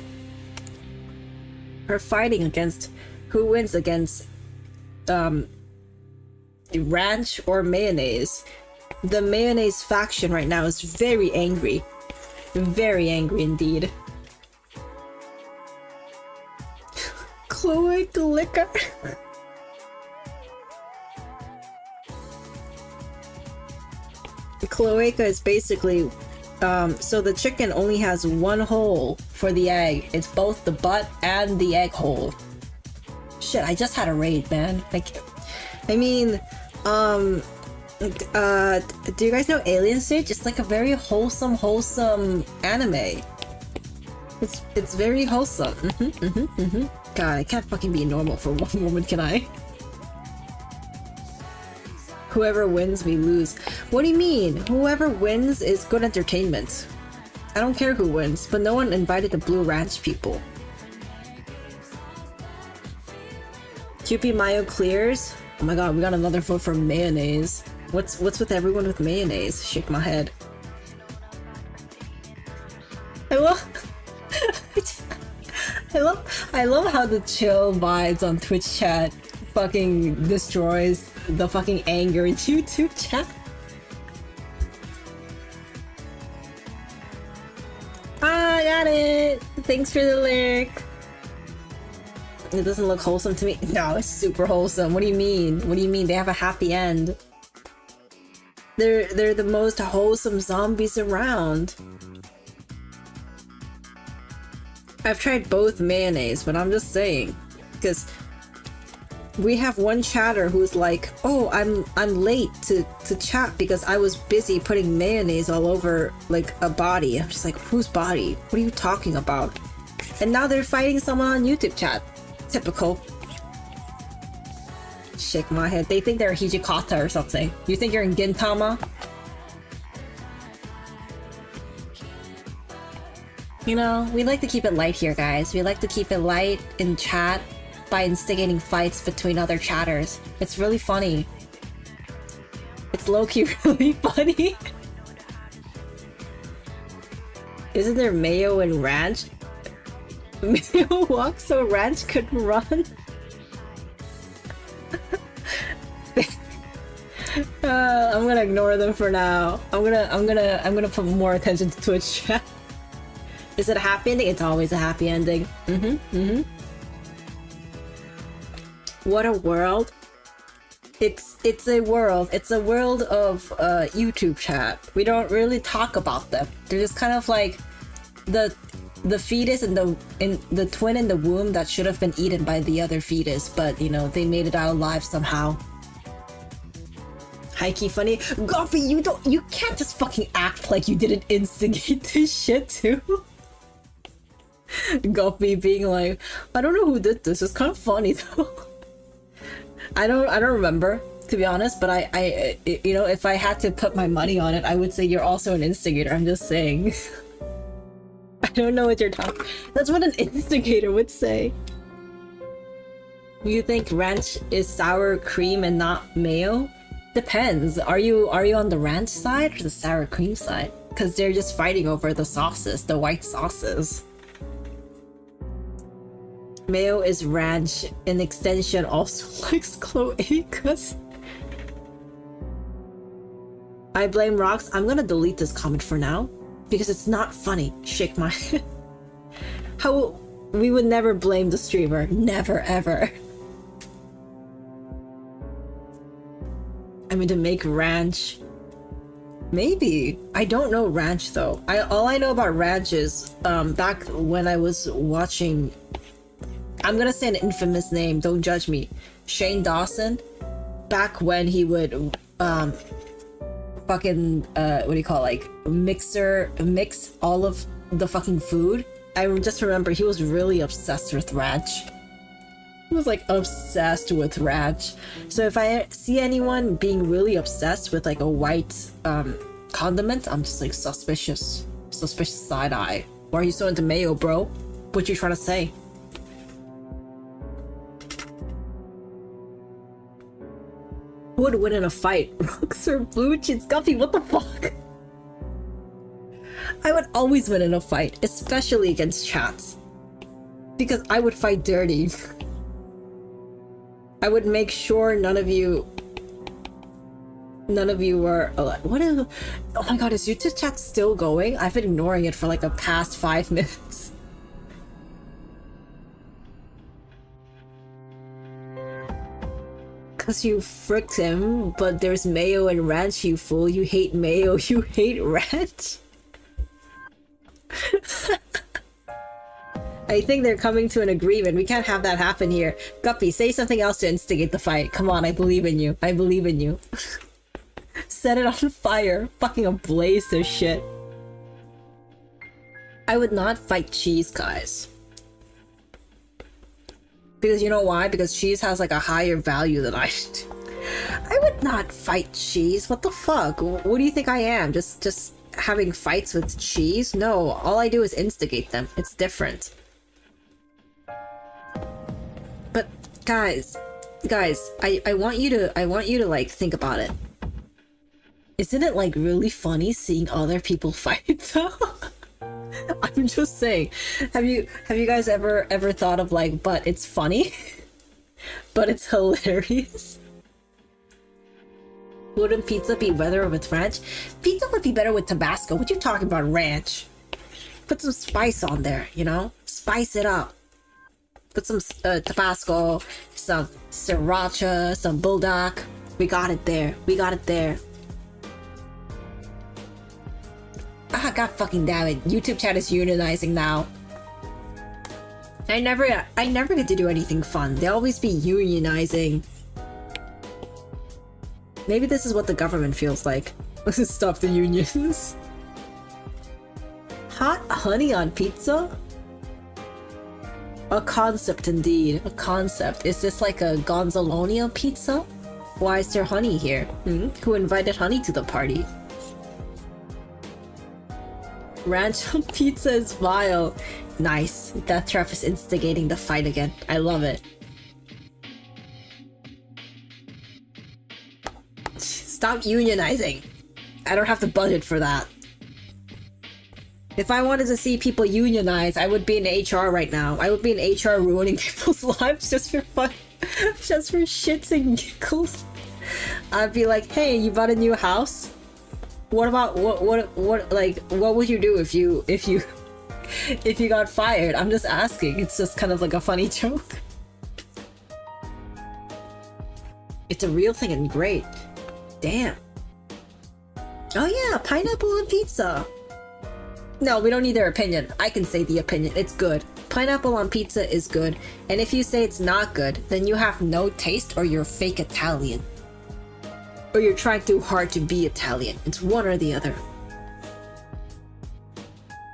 Her fighting against who wins against ranch or mayonnaise. The mayonnaise faction right now is very angry. Very angry indeed. Cloac liquor. Cloaca is basically, so the chicken only has one hole for the egg. It's both the butt and the egg hole. Shit, I just had a raid, man. Like, I mean, do you guys know Alien Stage? It's like a very wholesome anime. It's very wholesome. God, I can't fucking be normal for one moment, can I? Whoever wins, we lose. What do you mean? Whoever wins is good entertainment. I don't care who wins, but no one invited the Blue Ranch people. QP Mayo clears. Oh my god, we got another vote for mayonnaise. What's with everyone with mayonnaise? Shake my head. I love how the chill vibes on Twitch chat fucking destroys the fucking anger in YouTube chat. Ah, I got it! Thanks for the lyric. It doesn't look wholesome to me. No, it's super wholesome. What do you mean? What do you mean? They have a happy end. They're the most wholesome zombies around. I've tried both mayonnaise, but I'm just saying, because we have one chatter who's like, "Oh, I'm late to chat because I was busy putting mayonnaise all over like a body." I'm just like, "Whose body? What are you talking about?" And now they're fighting someone on YouTube chat. Typical. Shake my head. They think they're Hijikata or something. You think you're in Gintama? You know, we like to keep it light here, guys. We like to keep it light in chat by instigating fights between other chatters. It's really funny. It's low-key really funny. Isn't there mayo and ranch? Mayo walks so ranch couldn't run? I'm gonna ignore them for now. I'm gonna put more attention to Twitch chat. Is it a happy ending? It's always a happy ending. What a world. It's a world. It's a world of YouTube chat. We don't really talk about them. They're just kind of like the fetus and the twin in the womb that should have been eaten by the other fetus, but you know, they made it out alive somehow. High-key funny. Goffy, you can't just fucking act like you didn't instigate this shit too. Goffy being like, I don't know who did this. It's kind of funny though. I don't remember, to be honest, but I you know, if I had to put my money on it, I would say you're also an instigator. I'm just saying. I don't know what you're talking. That's what an instigator would say. You think ranch is sour cream and not mayo? Depends. Are you on the ranch side or the sour cream side? Because they're just fighting over the sauces, the white sauces. Mayo is ranch. An extension also likes cloacas. I blame rocks. I'm gonna delete this comment for now because it's not funny. Shake my head. How we would never blame the streamer. Never ever. I mean, to make ranch. Maybe. I don't know ranch though. All I know about ranch is back when I was watching, I'm gonna say an infamous name, don't judge me, Shane Dawson, back when he would fucking what do you call it, like mix all of the fucking food. I just remember he was really obsessed with ranch. He was like obsessed with ranch. So if I see anyone being really obsessed with like a white condiment, I'm just like suspicious side eye. Why are you so into mayo, bro? What you trying to say? Who would win in a fight? Rocks or blue cheese? Guffy, what the fuck? I would always win in a fight, especially against chats. Because I would fight dirty. I would make sure none of you None of you were what is, oh my god, is YouTube chat still going? I've been ignoring it for like the past 5 minutes. Cause you fricked him, but there's mayo and ranch, you fool. You hate mayo, you hate ranch. I think they're coming to an agreement. We can't have that happen here. Guppy, say something else to instigate the fight. Come on, I believe in you. I believe in you. Set it on fire. Fucking ablaze this shit. I would not fight cheese, guys. Because you know why? Because cheese has like a higher value than I do. I would not fight cheese. What the fuck? What do you think I am? Just having fights with cheese? No, all I do is instigate them. It's different. But guys, I want you to like think about it. Isn't it like really funny seeing other people fight though? I'm just saying. Have you guys ever thought of like, but it's funny? But it's hilarious? Wouldn't pizza be better with ranch? Pizza would be better with Tabasco. What you talking about, ranch? Put some spice on there, you know? Spice it up. Put some Tabasco, some sriracha, some bulldog. We got it there. We got it there. Ah, god fucking damn it. YouTube chat is unionizing now. I never get to do anything fun. They always be unionizing. Maybe this is what the government feels like. Let's stop the unions. Hot honey on pizza? A concept indeed. A concept. Is this like a Gonzalonia pizza? Why is there honey here? Who invited honey to the party? Ranch on pizza is vile. Nice. Death Trap is instigating the fight again. I love it. Stop unionizing. I don't have the budget for that. If I wanted to see people unionize, I would be in HR right now. I would be in HR ruining people's lives just for fun. Just for shits and giggles. I'd be like, hey, you bought a new house? What about what would you do if you got fired? I'm just asking. It's just kind of like a funny joke. It's a real thing and great. Damn. Oh yeah, pineapple on pizza. No, we don't need their opinion. I can say the opinion. It's good. Pineapple on pizza is good. And if you say it's not good, then you have no taste or you're fake Italian. Or you're trying too hard to be Italian. It's one or the other.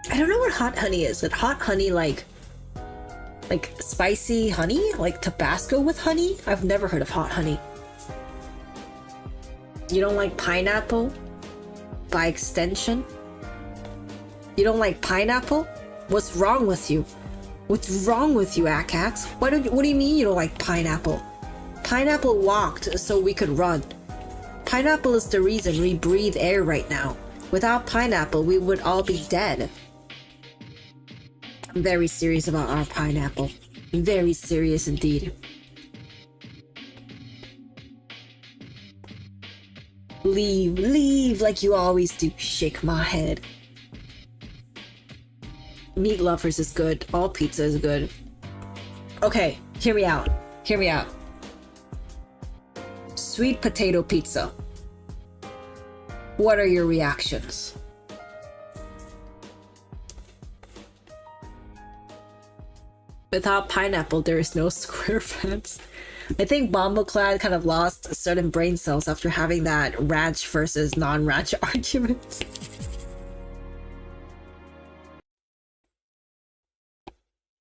I don't know what hot honey is. Is hot honey like spicy honey? Like Tabasco with honey? I've never heard of hot honey. You don't like pineapple? By extension? You don't like pineapple? What's wrong with you? What's wrong with you, Akax? What do you mean you don't like pineapple? Pineapple walked so we could run. Pineapple is the reason we breathe air right now. Without pineapple, we would all be dead. I'm very serious about our pineapple. Very serious indeed. Leave like you always do. Shake my head. Meat lovers is good. All pizza is good. Okay, hear me out. Hear me out. Sweet potato pizza. What are your reactions? Without pineapple, there is no SquarePants. I think Bomboclad kind of lost certain brain cells after having that ranch versus non-ranch argument.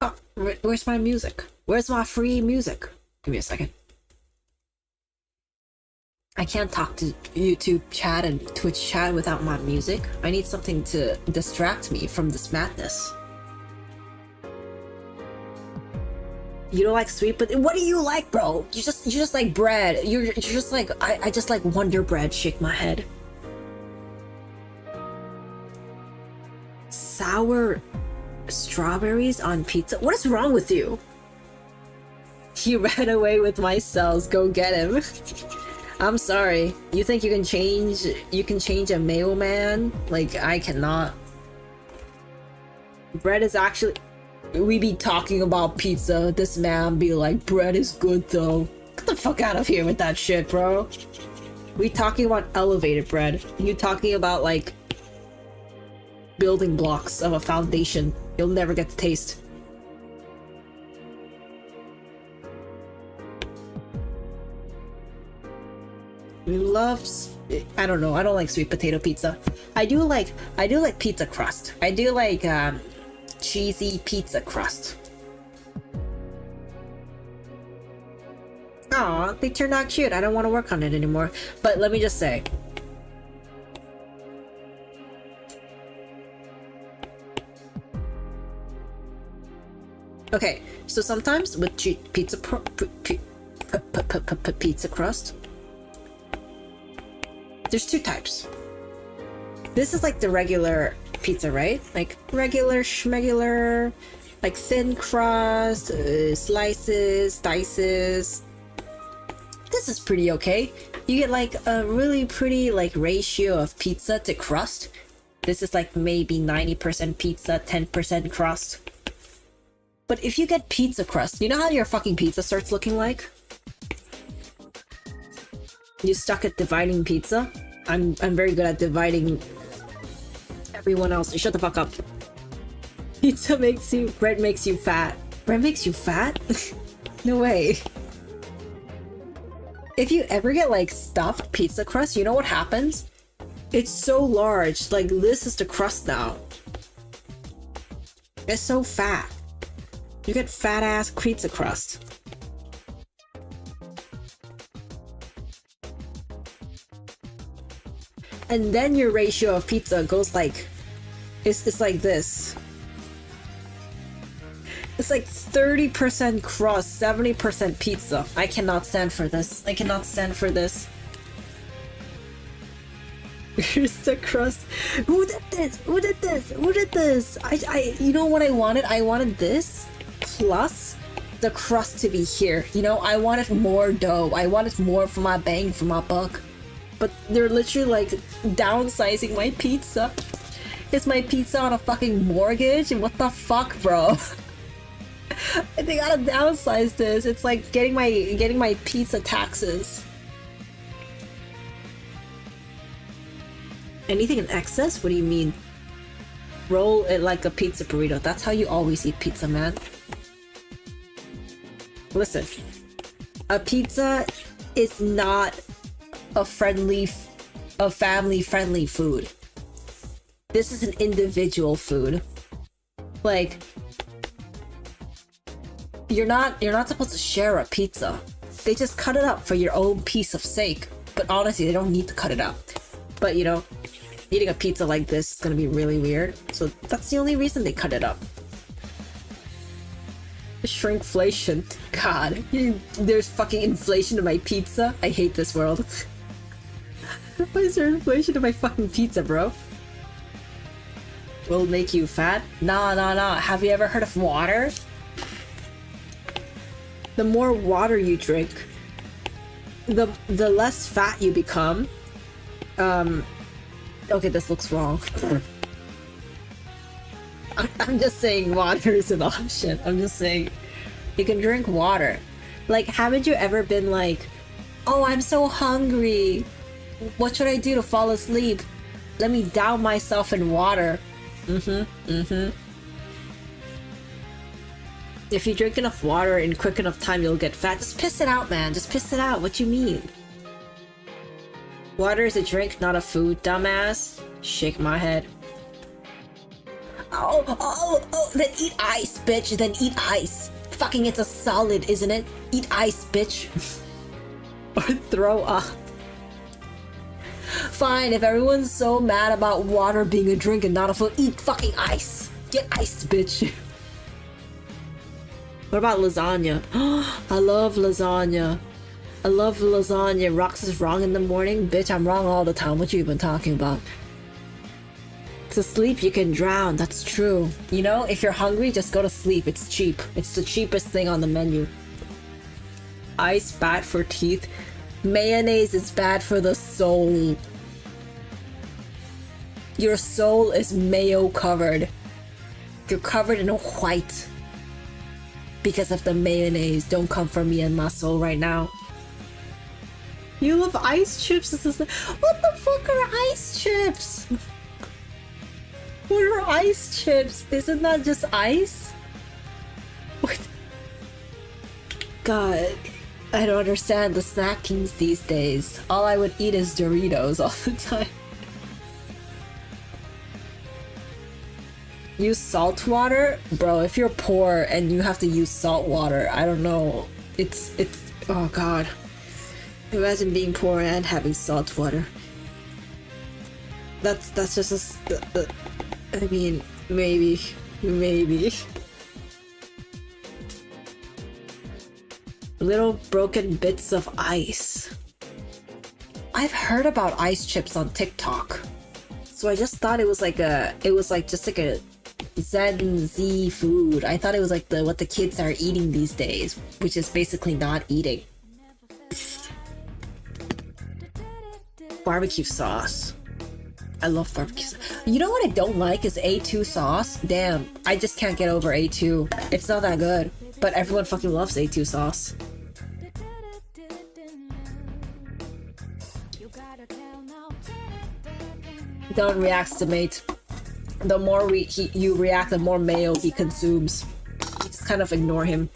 Oh, where's my music? Where's my free music? Give me a second. I can't talk to YouTube chat and Twitch chat without my music. I need something to distract me from this madness. You don't like sweet, but what do you like, bro? You just like bread. You're just like I just like Wonder Bread. Shake my head. Sour strawberries on pizza. What is wrong with you? He ran away with my cells. Go get him. I'm sorry. You think you can change a mailman? Like, I cannot. Bread is actually... We be talking about pizza, this man be like, bread is good though. Get the fuck out of here with that shit, bro. We talking about elevated bread. You talking about like building blocks of a foundation you'll never get to taste. We love... I don't know, I don't like sweet potato pizza. I do like pizza crust. I do like cheesy pizza crust. Aw, they turned out cute. I don't want to work on it anymore. But let me just say. Okay, so sometimes with pizza crust, there's two types. This is like the regular pizza, right? Like regular schmegular, like thin crust, slices, dices. This is pretty okay. You get like a really pretty like ratio of pizza to crust. This is like maybe 90% pizza, 10% crust. But if you get pizza crust, you know how your fucking pizza starts looking like? You stuck at dividing pizza? I'm very good at dividing everyone else. Shut the fuck up. Pizza makes you... Bread makes you fat. Bread makes you fat? No way. If you ever get like stuffed pizza crust, you know what happens? It's so large. Like this is the crust now. It's so fat. You get fat ass pizza crust. And then your ratio of pizza goes like... It's like this. It's like 30% crust, 70% pizza. I cannot stand for this. I cannot stand for this. Here's the crust. Who did this? Who did this? Who did this? You know what I wanted? I wanted this plus the crust to be here. You know, I wanted more dough. I wanted more for my bang for my buck. But they're literally like downsizing my pizza. Is my pizza on a fucking mortgage? What the fuck, bro? They gotta downsize this. It's like getting my pizza taxes. Anything in excess? What do you mean? Roll it like a pizza burrito. That's how you always eat pizza, man. Listen, a pizza is not a family-friendly food. This is an individual food. Like, you're not supposed to share a pizza. They just cut it up for your own piece of sake. But honestly, they don't need to cut it up. But you know, eating a pizza like this is gonna be really weird. So that's the only reason they cut it up. Shrinkflation. God, there's fucking inflation in my pizza. I hate this world. Why is there inflation in my fucking pizza, bro? Will make you fat? Nah. Have you ever heard of water? The more water you drink, the less fat you become. Okay, this looks wrong. I'm just saying water is an option. I'm just saying you can drink water. Like, haven't you ever been like, oh, I'm so hungry. What should I do to fall asleep? Let me down myself in water. If you drink enough water in quick enough time, you'll get fat. Just piss it out, man. Just piss it out. What you mean? Water is a drink, not a food, dumbass. Shake my head. Oh, then eat ice, bitch. Then eat ice. Fucking it's a solid, isn't it? Eat ice, bitch. Or throw up. Fine, if everyone's so mad about water being a drink and not a food, eat fucking ice. Get iced, bitch. What about lasagna? I love lasagna. I love lasagna. Rox is wrong in the morning? Bitch, I'm wrong all the time. What you even talking about? To sleep, you can drown. That's true. You know, if you're hungry, just go to sleep. It's cheap. It's the cheapest thing on the menu. Ice bad for teeth. Mayonnaise is bad for the soul. Your soul is mayo covered. You're covered in white because of the mayonnaise. Don't come for me and my soul right now. You love ice chips? What the fuck are ice chips? What are ice chips? Isn't that just ice? What? God, I don't understand the snackings these days. All I would eat is Doritos all the time. Use salt water? Bro, if you're poor and you have to use salt water, I don't know. It's oh god. Imagine being poor and having salt water. That's just I mean, maybe. Little broken bits of ice. I've heard about ice chips on TikTok. So I just thought it was like just like a Gen Z food. I thought it was like what the kids are eating these days, which is basically not eating. Barbecue sauce. I love barbecue sauce. You know what I don't like is A2 sauce. Damn, I just can't get over A2. It's not that good, but everyone fucking loves A2 sauce. Don't react to mate. The more you react, the more mayo he consumes. You just kind of ignore him.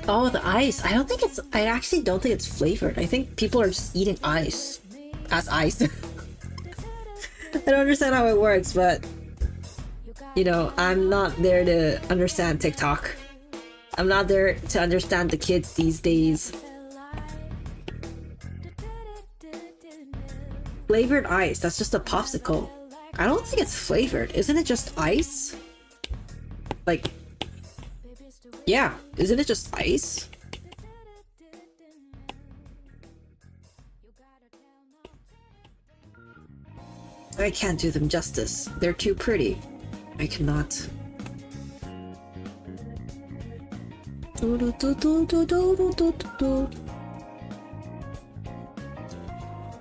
Oh, the ice. I actually don't think it's flavored. I think people are just eating ice as ice. I don't understand how it works, but you know, I'm not there to understand TikTok. I'm not there to understand the kids these days. Flavored ice, that's just a popsicle. I don't think it's flavored. Isn't it just ice? Like, yeah, isn't it just ice? I can't do them justice. They're too pretty. I cannot.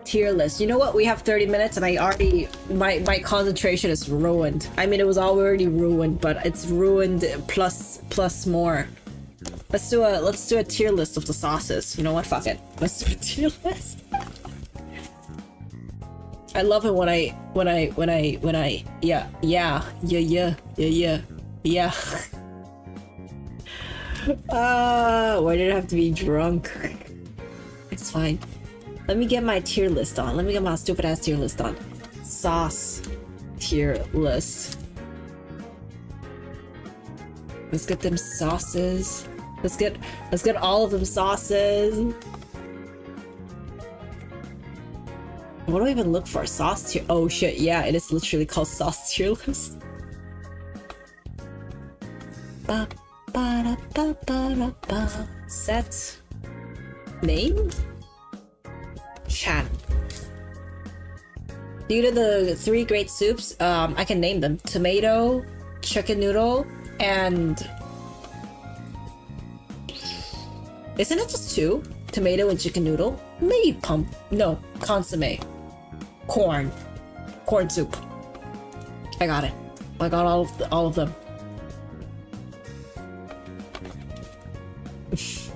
Tier list. You know what? We have 30 minutes and I already... My concentration is ruined. I mean, it was already ruined, but it's ruined plus more. Let's do a tier list of the sauces. You know what? Fuck it. Let's do a tier list. I love it when I yeah. Why did I have to be drunk? It's fine. Let me get my tier list on. Let me get my stupid ass tier list on. Sauce tier list. Let's get them sauces. Let's get all of them sauces. What do I even look for? Sauce tier? Oh shit, yeah, it is literally called sauce tier list. Ba, ba, da, ba, ba, da, ba. Set. Name? Chat. Due to the 3 great soups, I can name them. Tomato, chicken noodle, and... Isn't it just 2? Tomato and chicken noodle? Maybe no, consomme. Corn soup. I got it. I got all of them.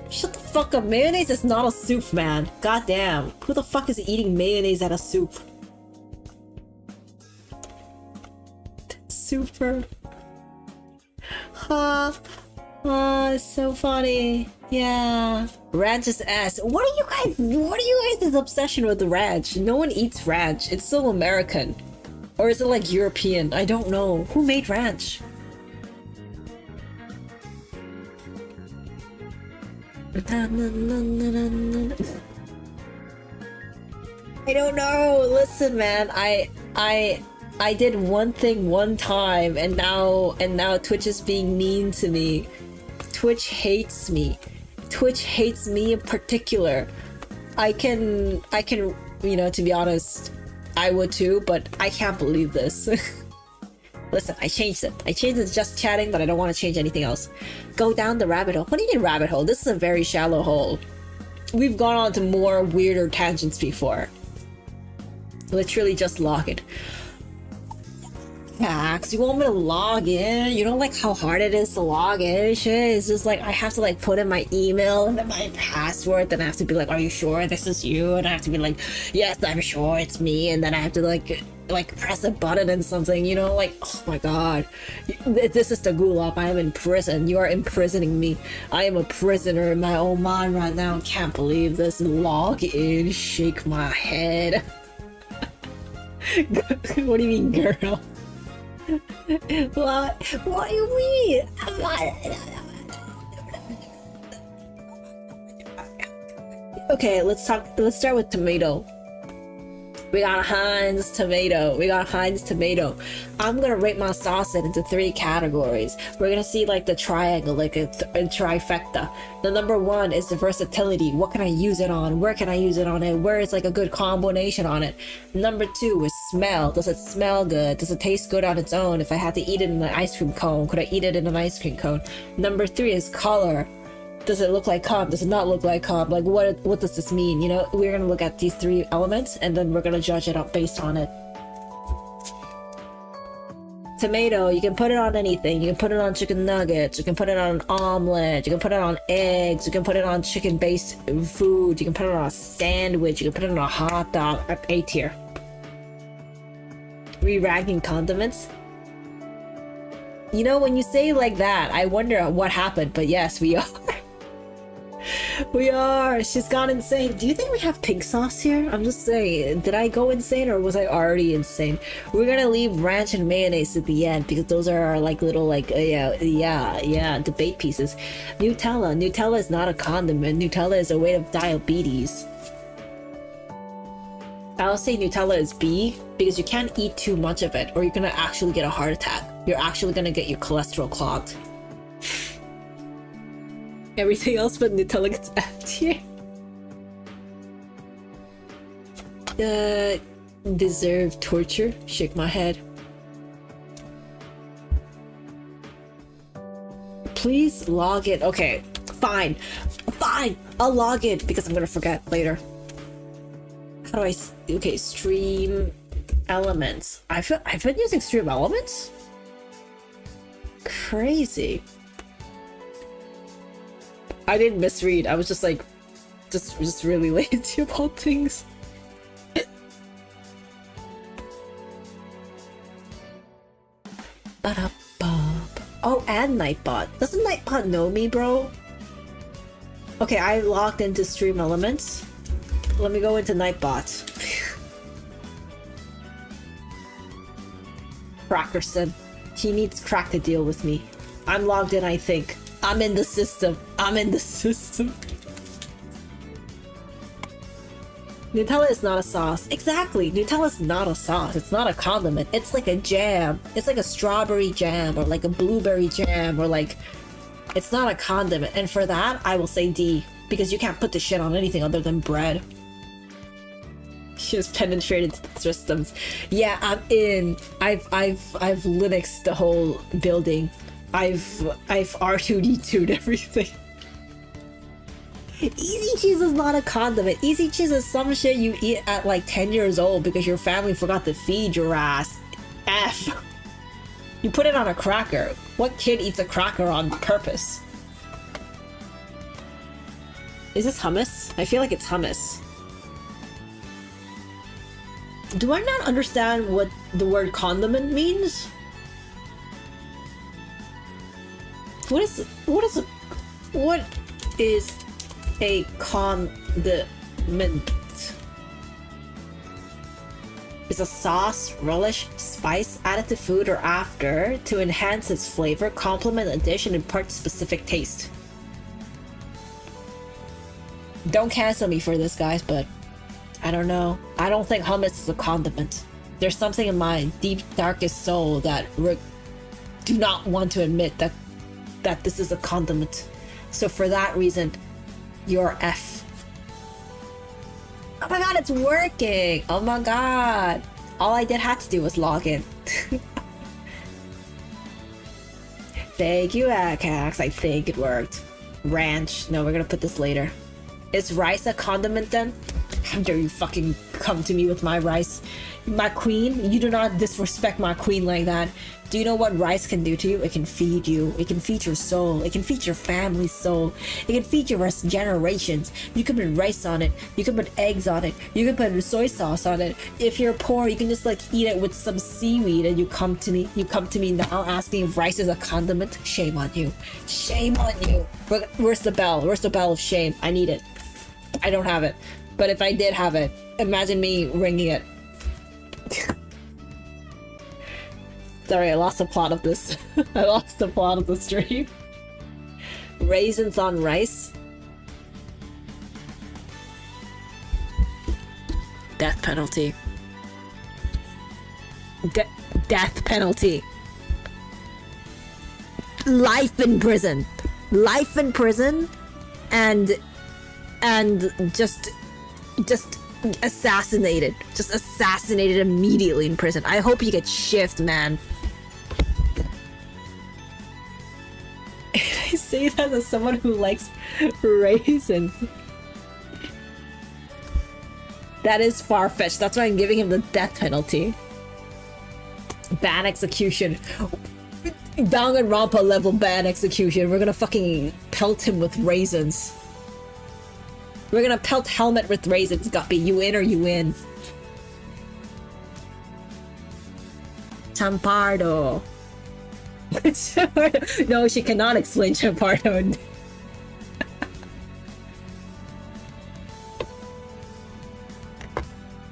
Shut the fuck up. Mayonnaise is not a soup, man. God damn. Who the fuck is eating mayonnaise at a soup? Super. Ha. It's so funny. Yeah. Ranch is ass. What are you guys' obsession with the ranch? No one eats ranch. It's so American. Or is it like European? I don't know. Who made ranch? I don't know. Listen, man. I did one thing one time and now Twitch is being mean to me. Twitch hates me. Twitch hates me in particular. I can, you know, to be honest, I would too, but I can't believe this. Listen, I changed it. I changed it to just chatting, but I don't want to change anything else. Go down the rabbit hole. What do you mean rabbit hole? This is a very shallow hole. We've gone on to more weirder tangents before. Literally just log it. Max, you want me to log in? You know like how hard it is to log in? Shit, it's just like I have to like put in my email and then my password, then I have to be like, are you sure this is you? And I have to be like, yes, I'm sure it's me, and then I have to like press a button and something, you know, like, oh my god, this is the gulag. I am in prison. You are imprisoning me. I am a prisoner in my own mind right now. Can't believe this. Log in, shake my head. What do you mean, girl? What do you mean? Okay, let's start with tomato. We got Heinz tomato. I'm gonna rate my sauce into 3 categories. We're gonna see like the triangle, like a trifecta. The number 1 is the versatility. What can I use it on? Where can I use it on it? Where is like a good combination on it? Number 2 is smell. Does it smell good? Does it taste good on its own? If I had to eat it in an ice cream cone, could I eat it in an ice cream cone? Number 3 is color. Does it look like cum? Does it not look like cum? Like what does this mean? You know, we're gonna look at these 3 elements and then we're gonna judge it up based on it. Tomato, you can put it on anything. You can put it on chicken nuggets, you can put it on an omelet, you can put it on eggs, you can put it on chicken based food, you can put it on a sandwich, you can put it on a hot dog. A tier. Re-ranking condiments. You know, when you say like that, I wonder what happened, but yes, we are. We are. She's gone insane. Do you think we have pig sauce here? I'm just saying. Did I go insane or was I already insane? We're gonna leave ranch and mayonnaise at the end because those are our like little like yeah debate pieces. Nutella is not a condiment. Nutella is a way of diabetes. I'll say Nutella is B because you can't eat too much of it or you're gonna actually get a heart attack. You're actually gonna get your cholesterol clogged. Everything else but Nutella gets F tier. Deserve torture? Shake my head. Please log in. Okay, fine. I'll log in because I'm gonna forget later. How do I? Okay, stream elements. I've been using stream elements. Crazy. I didn't misread. I was just like, just really lazy about things. Oh, and Nightbot. Doesn't Nightbot know me, bro? Okay, I logged into stream elements. Let me go into Nightbot. Crackerson. He needs crack to deal with me. I'm logged in, I think. I'm in the system. Nutella is not a sauce. Exactly. Nutella is not a sauce. It's not a condiment. It's like a jam. It's like a strawberry jam or like a blueberry jam or like... It's not a condiment. And for that, I will say D. Because you can't put this shit on anything other than bread. She has penetrated systems. Yeah, I'm in. I've Linuxed the whole building. I've R2D2'd everything. Easy cheese is not a condiment. Easy cheese is some shit you eat at like 10 years old because your family forgot to feed your ass. F. You put it on a cracker. What kid eats a cracker on purpose? Is this hummus? I feel like it's hummus. Do I not understand what the word condiment means? What is a condiment? Is a sauce, relish, spice added to food or after to enhance its flavor, complement a dish, and impart specific taste. Don't cancel me for this, guys, but I don't know. I don't think hummus is a condiment. There's something in my deep, darkest soul that do not want to admit that this is a condiment. So for that reason, you're F. Oh my god, it's working! Oh my god! All I had to do was log in. Thank you, Akax. I think it worked. Ranch. No, we're gonna put this later. Is rice a condiment then? How dare you fucking come to me with my rice? My queen? You do not disrespect my queen like that. Do you know what rice can do to you? It can feed you. It can feed your soul. It can feed your family's soul. It can feed your generations. You can put rice on it. You can put eggs on it. You can put soy sauce on it. If you're poor, you can just like eat it with some seaweed and you come to me. You come to me now asking if rice is a condiment. Shame on you. Shame on you. Where's the bell? Where's the bell of shame? I need it. I don't have it. But if I did have it, imagine me ringing it. Sorry, I lost the plot of this. I lost the plot of the stream. Raisins on rice. Death penalty. Death penalty. Life in prison. Life in prison. And just assassinated. Just assassinated immediately in prison. I hope you get shift, man. I say that as someone who likes raisins. That is far-fetched. That's why I'm giving him the death penalty. Ban execution. Danganronpa level ban execution. We're gonna fucking pelt him with raisins. We're gonna pelt Helmet with raisins, Guppy. You in or you win? Champardo. No, she cannot explain Champardo.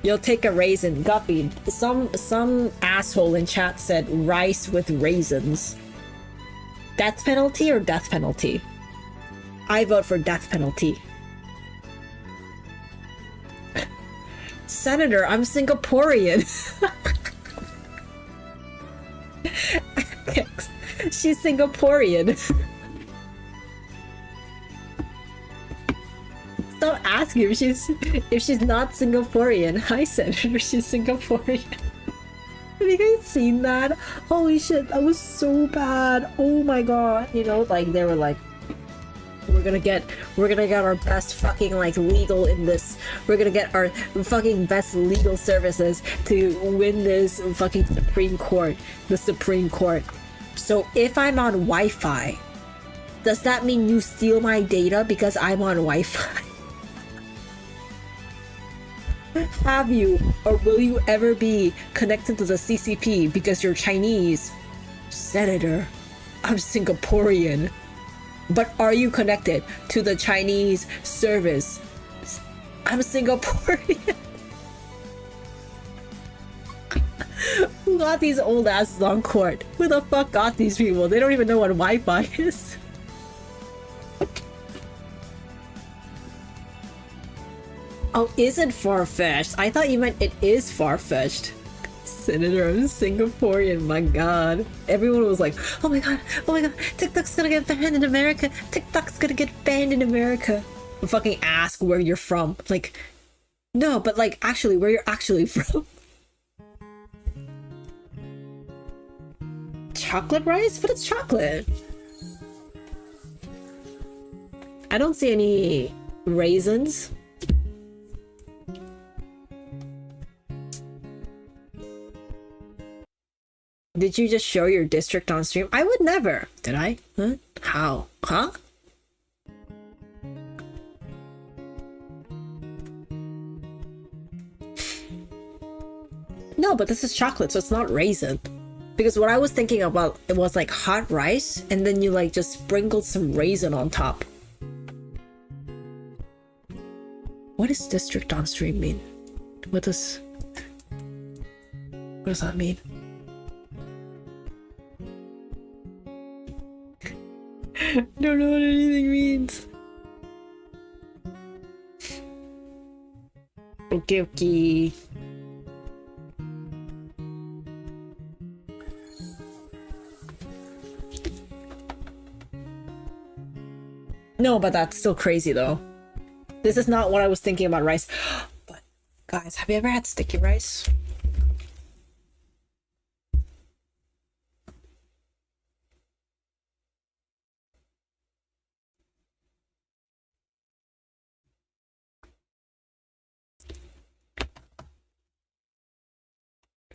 You'll take a raisin. Guppy, some asshole in chat said rice with raisins. Death penalty or death penalty? I vote for death penalty. Senator, I'm Singaporean. She's Singaporean. Stop asking if she's not Singaporean. Hi, Senator, she's Singaporean. Have you guys seen that? Holy shit, that was so bad. Oh my god. You know, like they were like, we're gonna get our best fucking like legal in this. We're gonna get our fucking best legal services to win this fucking Supreme Court. The Supreme Court. So if I'm on Wi-Fi, does that mean you steal my data because I'm on Wi-Fi? Have you or will you ever be connected to the CCP because you're Chinese? Senator, I'm Singaporean. But are you connected to the Chinese service? I'm Singaporean. Who got these old asses on court? Who the fuck got these people? They don't even know what Wi-Fi is. Oh, is it far-fetched? I thought you meant it is far-fetched. Senator, I'm Singaporean, my god. Everyone was like, oh my god, TikTok's gonna get banned in America. TikTok's gonna get banned in America. Fucking ask where you're from. Like, no, but like, actually, where you're actually from. Chocolate rice? But it's chocolate. I don't see any raisins. Did you just show your district on stream? I would never. Did I? Huh? How? Huh? No, but this is chocolate, so it's not raisin. Because what I was thinking about, it was like hot rice, and then you like just sprinkled some raisin on top. What does district on stream mean? What does that mean? Don't know what anything means. Okay. No, but that's still crazy though. This is not what I was thinking about rice. But guys, have you ever had sticky rice?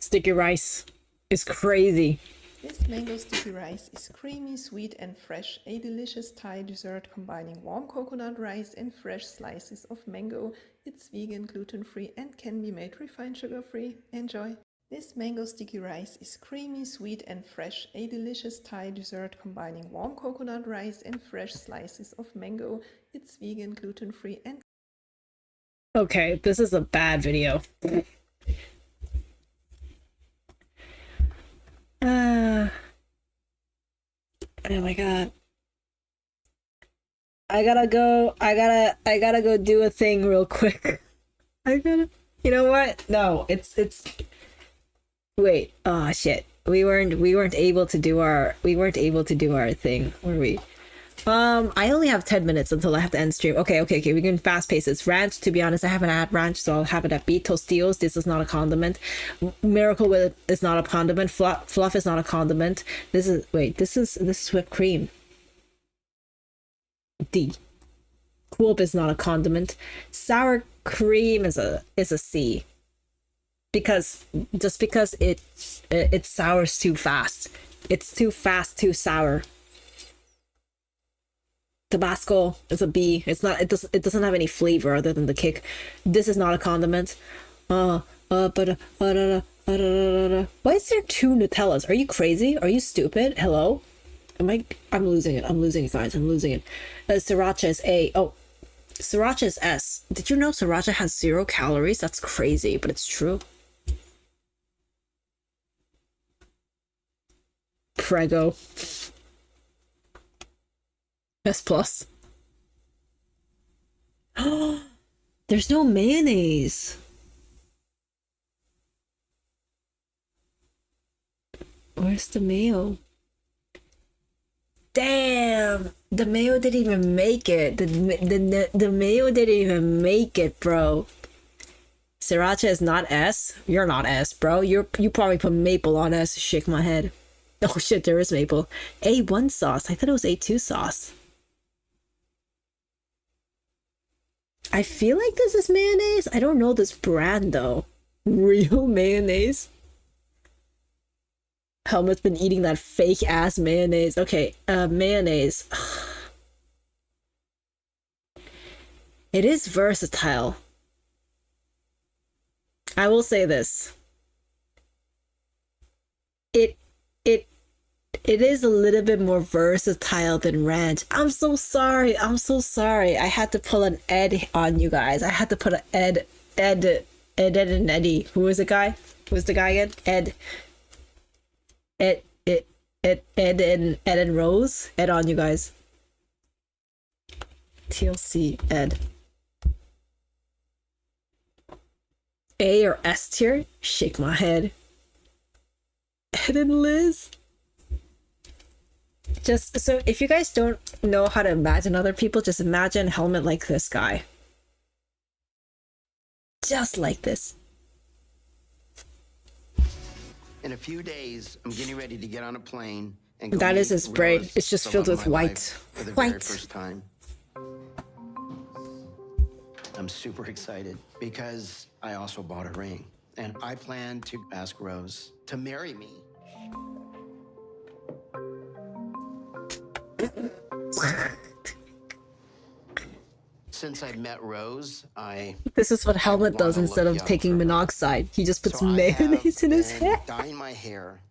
sticky rice is crazy. This mango sticky rice is creamy, sweet and fresh, a delicious Thai dessert combining warm coconut rice and fresh slices of mango. It's vegan, gluten-free and can be made refined sugar-free. Enjoy! This mango sticky rice is creamy, sweet and fresh, a delicious Thai dessert combining warm coconut rice and fresh slices of mango. It's vegan, gluten-free and... Okay, this is a bad video. Oh my god. I gotta go do a thing real quick. You know what? No, it's wait, oh shit. We weren't able to do our thing, were we? I only have 10 minutes until I have to end stream. Okay, we can fast pace this. Ranch, to be honest, I haven't had ranch, so I'll have it at beef. Tostillos, this is not a condiment. Miracle Whip is not a condiment. Fluff is not a condiment. This is whipped cream. D. Quilp is not a condiment. Sour cream is a C. Because it sours too fast. It's too fast, too sour. Tabasco is a B. It doesn't have any flavor other than the kick. This is not a condiment. Why is there 2 Nutellas? Are you crazy? Are you stupid? Hello? I'm losing it, guys. I'm losing it. Sriracha is A. Oh, Sriracha is S. Did you know Sriracha has 0 calories? That's crazy, but it's true. Prego. S plus. There's no mayonnaise. Where's the mayo? Damn, the mayo didn't even make it. The mayo didn't even make it, bro. Sriracha is not S. You're not S, bro. You probably put maple on S. Shake my head. Oh shit, there is maple. A1 sauce. I thought it was A2 sauce. I feel like this is mayonnaise. I don't know this brand though. Real mayonnaise. Helmet's been eating that fake ass mayonnaise. Okay, mayonnaise. It is versatile. I will say this. It is a little bit more versatile than ranch. I'm so sorry. I had to pull an Ed on you guys. I had to put an Ed and Eddie. Who is the guy? Who's the guy again? Ed and Rose. Ed on you guys. TLC Ed. A or S tier? Shake my head. Ed and Liz. Just so if you guys don't know how to imagine other people, just imagine Helmet like this guy. Just like this. In a few days, I'm getting ready to get on a plane and go that is his braid. Rose, It's just the filled love with of my white. life, for the White. very first time. I'm super excited because I also bought a ring and I plan to ask Rose to marry me. Since I met Rose, This is what Helmet does instead of taking monoxide. He just puts mayonnaise in his hair. Dyeing my hair,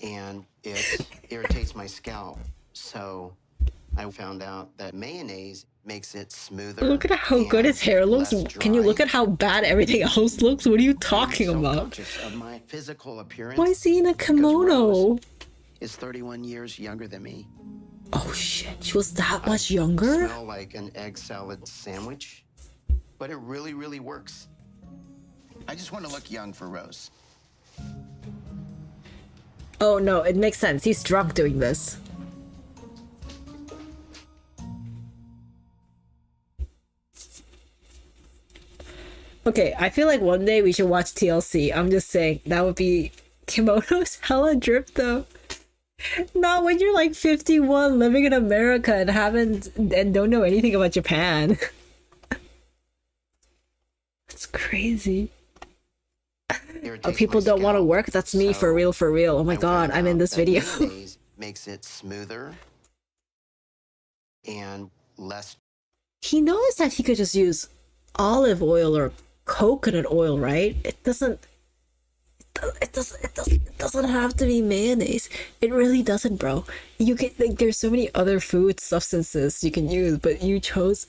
and it irritates my scalp. So I found out that mayonnaise makes it smoother. Look at how good his hair looks. less Can you look dry. at how bad everything else looks? What are you talking I'm so about? conscious of my physical appearance. Why is he in a because kimono? Rose is 31 years younger than me. Oh shit, she was that much younger? Smell like an egg salad sandwich, but it really, really works. I just want to look young for Rose. Oh no, it makes sense. He's drunk doing this. Okay, I feel like one day we should watch TLC. I'm just saying, that would be... Kimono's hella drip though. Not when you're like 51 living in America and don't know anything about Japan. That's crazy. irritates people my don't want to scalp, work. That's me for so real, for real. Oh my I god, found I'm in out this that video. mayonnaise makes it smoother and less. He knows that he could just use olive oil or coconut oil, right? It doesn't have to be mayonnaise. It really doesn't, bro. You can like there's so many other food substances you can use, but you chose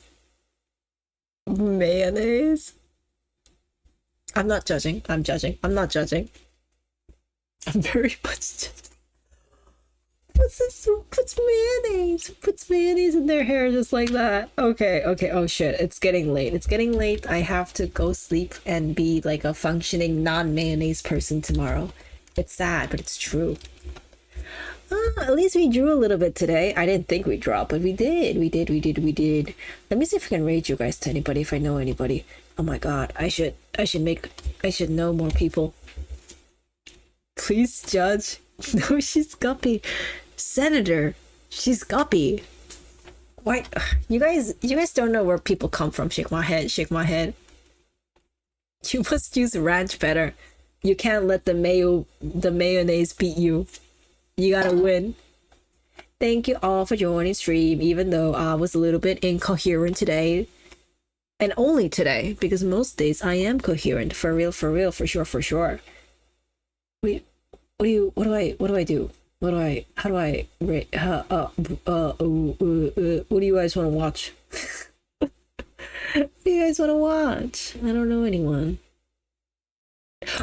mayonnaise. I'm not judging. I'm judging. I'm not judging. I'm very much judging. Puts mayonnaise in their hair just like that. Okay, okay. Oh shit, it's getting late. It's getting late. I have to go sleep and be like a functioning non-mayonnaise person tomorrow. It's sad, but it's true. At least we drew a little bit today. I didn't think we'd draw, but we did. We did. Let me see if I can rate you guys to anybody, if I know anybody. Oh my god, I should know more people. Please judge. No, she's guppy. Senator, she's guppy. Why? You guys don't know where people come from. Shake my head, shake my head. You must use ranch better. You can't let the mayonnaise beat you. You gotta win. Thank you all for joining stream, even though I was a little bit incoherent today. And only today, because most days I am coherent. For real, for sure. Wait, what do I do? How do I rate? What do you guys want to watch? What do you guys want to watch? I don't know anyone.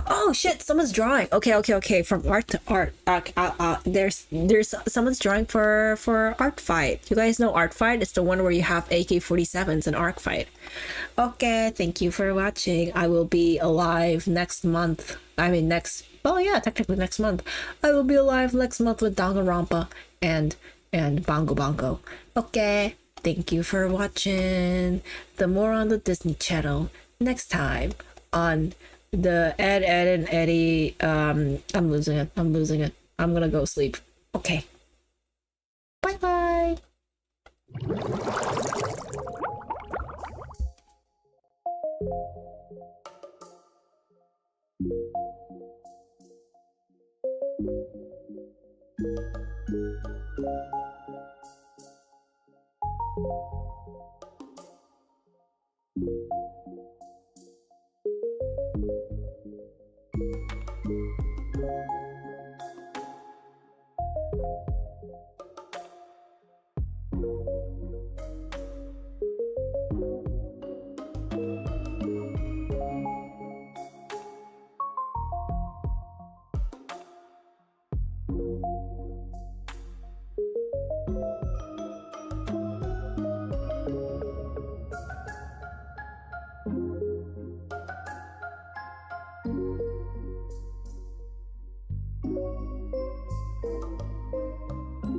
Oh shit! Someone's drawing. Okay. From art to art. There's someone's drawing for art fight. You guys know art fight? It's the one where you have AK-47s and arc fight. Okay, thank you for watching. I will be alive next month. Oh yeah, technically next month. I will be alive next month with Danganronpa and Bongo Bongo. Okay, thank you for watching. The more on the Disney Channel next time on the Ed and Eddie. I'm losing it. I'm gonna go sleep. Okay. Bye.